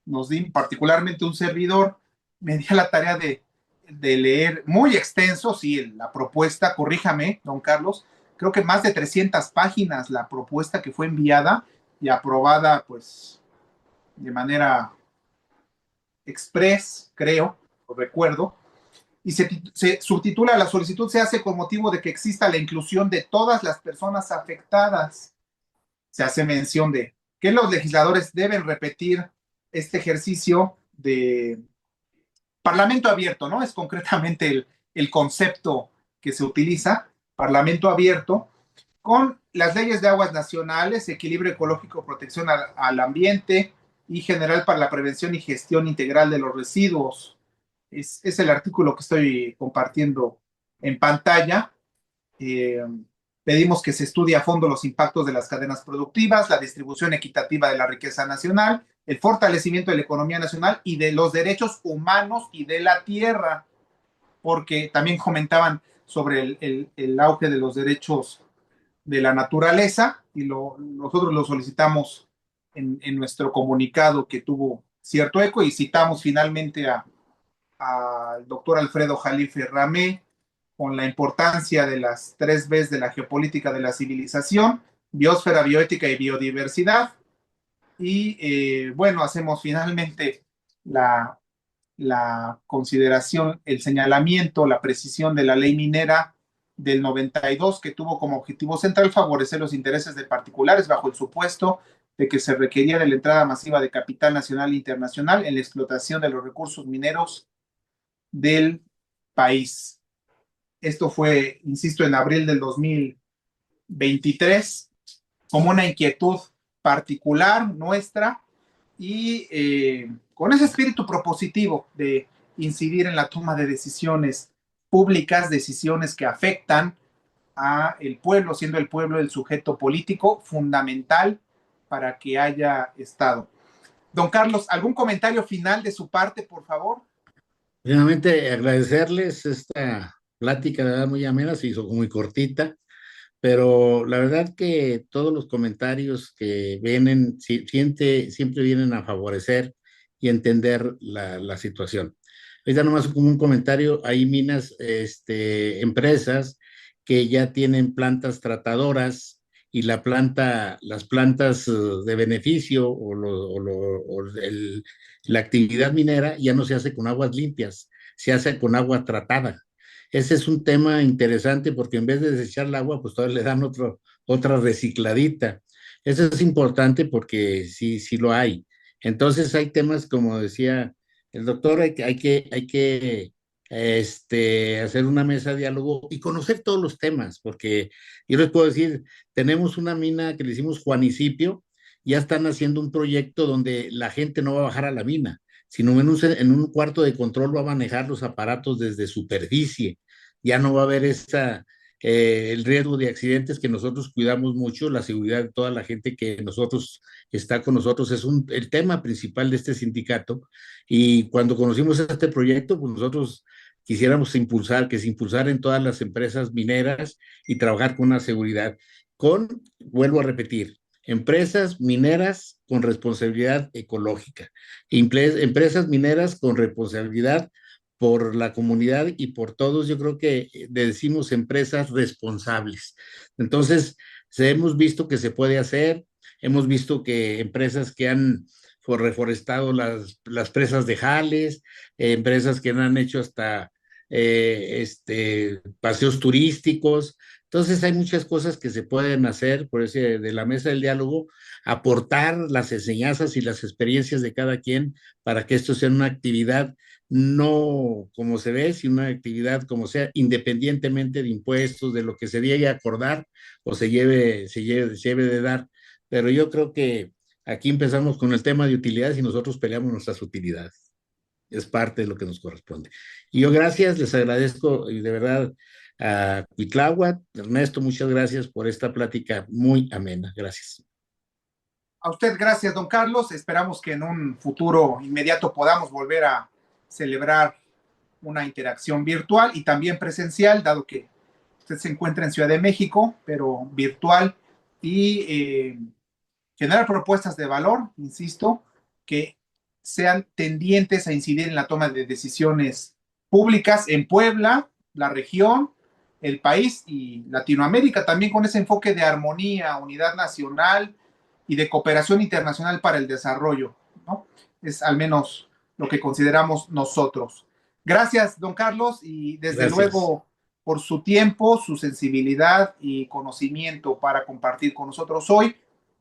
[SPEAKER 1] Nos di particularmente un servidor. Me di a la tarea de leer muy extenso, sí, la propuesta, corríjame, don Carlos, creo que más de 300 páginas la propuesta que fue enviada y aprobada, pues, de manera express, creo, lo recuerdo, y se subtitula: la solicitud se hace con motivo de que exista la inclusión de todas las personas afectadas. Se hace mención de que los legisladores deben repetir este ejercicio de parlamento abierto, ¿no? Es concretamente el concepto que se utiliza, parlamento abierto, con las leyes de aguas nacionales, equilibrio ecológico, protección al ambiente y general para la prevención y gestión integral de los residuos. Es el artículo que estoy compartiendo en pantalla. Pedimos que se estudie a fondo los impactos de las cadenas productivas, la distribución equitativa de la riqueza nacional, el fortalecimiento de la economía nacional y de los derechos humanos y de la tierra, porque también comentaban sobre el auge de los derechos de la naturaleza, y nosotros lo solicitamos en nuestro comunicado, que tuvo cierto eco, y citamos finalmente al doctor Alfredo Jalife Ramé con la importancia de las 3 Bs de la geopolítica de la civilización: biosfera, bioética y biodiversidad. Y bueno, hacemos finalmente la consideración, el señalamiento, la precisión de la ley minera del 92, que tuvo como objetivo central favorecer los intereses de particulares bajo el supuesto de que se requería de la entrada masiva de capital nacional e internacional en la explotación de los recursos mineros del país. Esto fue, insisto, en abril del 2023, como una inquietud particular nuestra, y con ese espíritu propositivo de incidir en la toma de decisiones públicas, decisiones que afectan a el pueblo, siendo el pueblo el sujeto político fundamental para que haya Estado. Don Carlos, ¿algún comentario final de su parte, por favor?
[SPEAKER 4] Primeramente, agradecerles esta plática, de verdad, muy amena, se hizo muy cortita, pero la verdad que todos los comentarios que vienen, siempre vienen a favorecer y entender la situación. Ahorita nomás como un comentario: hay minas, empresas que ya tienen plantas tratadoras, y las plantas de beneficio la actividad minera ya no se hace con aguas limpias, se hace con agua tratada. Ese es un tema interesante, porque en vez de desechar el agua, pues todavía le dan otra recicladita. Eso es importante porque sí lo hay. Entonces hay temas, como decía el doctor, hay que hacer una mesa de diálogo y conocer todos los temas, porque yo les puedo decir, tenemos una mina que le hicimos Juanicipio, ya están haciendo un proyecto donde la gente no va a bajar a la mina, sino en un cuarto de control va a manejar los aparatos desde superficie. Ya no va a haber el riesgo de accidentes, que nosotros cuidamos mucho, la seguridad de toda la gente que está con nosotros es el tema principal de este sindicato. Y cuando conocimos este proyecto, pues nosotros quisiéramos que se impulsara en todas las empresas mineras y trabajar con una seguridad. Vuelvo a repetir, empresas mineras con responsabilidad ecológica, empresas mineras con responsabilidad por la comunidad y por todos. Yo creo que decimos empresas responsables. Entonces, hemos visto que se puede hacer, hemos visto que empresas que han reforestado las presas de Jales, empresas que han hecho hasta paseos turísticos. Entonces hay muchas cosas que se pueden hacer por ese de la mesa del diálogo, aportar las enseñanzas y las experiencias de cada quien para que esto sea una actividad no como se ve, sino una actividad como sea, independientemente de impuestos, de lo que se llegue a acordar o se lleve de dar. Pero yo creo que aquí empezamos con el tema de utilidades y nosotros peleamos nuestras utilidades. Es parte de lo que nos corresponde. Y yo gracias, les agradezco y de verdad a Cuitláhuac, Ernesto, muchas gracias por esta plática muy amena. Gracias.
[SPEAKER 1] A usted, gracias, don Carlos. Esperamos que en un futuro inmediato podamos volver a celebrar una interacción virtual y también presencial, dado que usted se encuentra en Ciudad de México, pero virtual, y generar propuestas de valor, insisto, que sean tendientes a incidir en la toma de decisiones públicas en Puebla, la región, el país y Latinoamérica, también con ese enfoque de armonía, unidad nacional y de cooperación internacional para el desarrollo, ¿no? Es al menos lo que consideramos nosotros. Gracias, don Carlos, y desde
[SPEAKER 4] Gracias.
[SPEAKER 1] luego por su tiempo, su sensibilidad y conocimiento para compartir con nosotros hoy.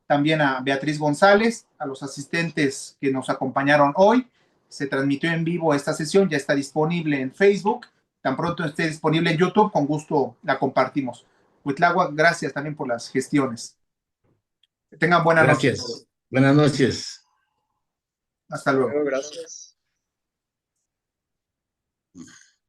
[SPEAKER 1] También a Beatriz González, a los asistentes que nos acompañaron hoy. Se transmitió en vivo esta sesión, ya está disponible en Facebook. Tan pronto esté disponible en YouTube, con gusto la compartimos. Cuitláhuac, gracias también por las gestiones. Que tengan buena noche.
[SPEAKER 4] Gracias. Buenas noches.
[SPEAKER 1] Hasta luego.
[SPEAKER 2] Gracias.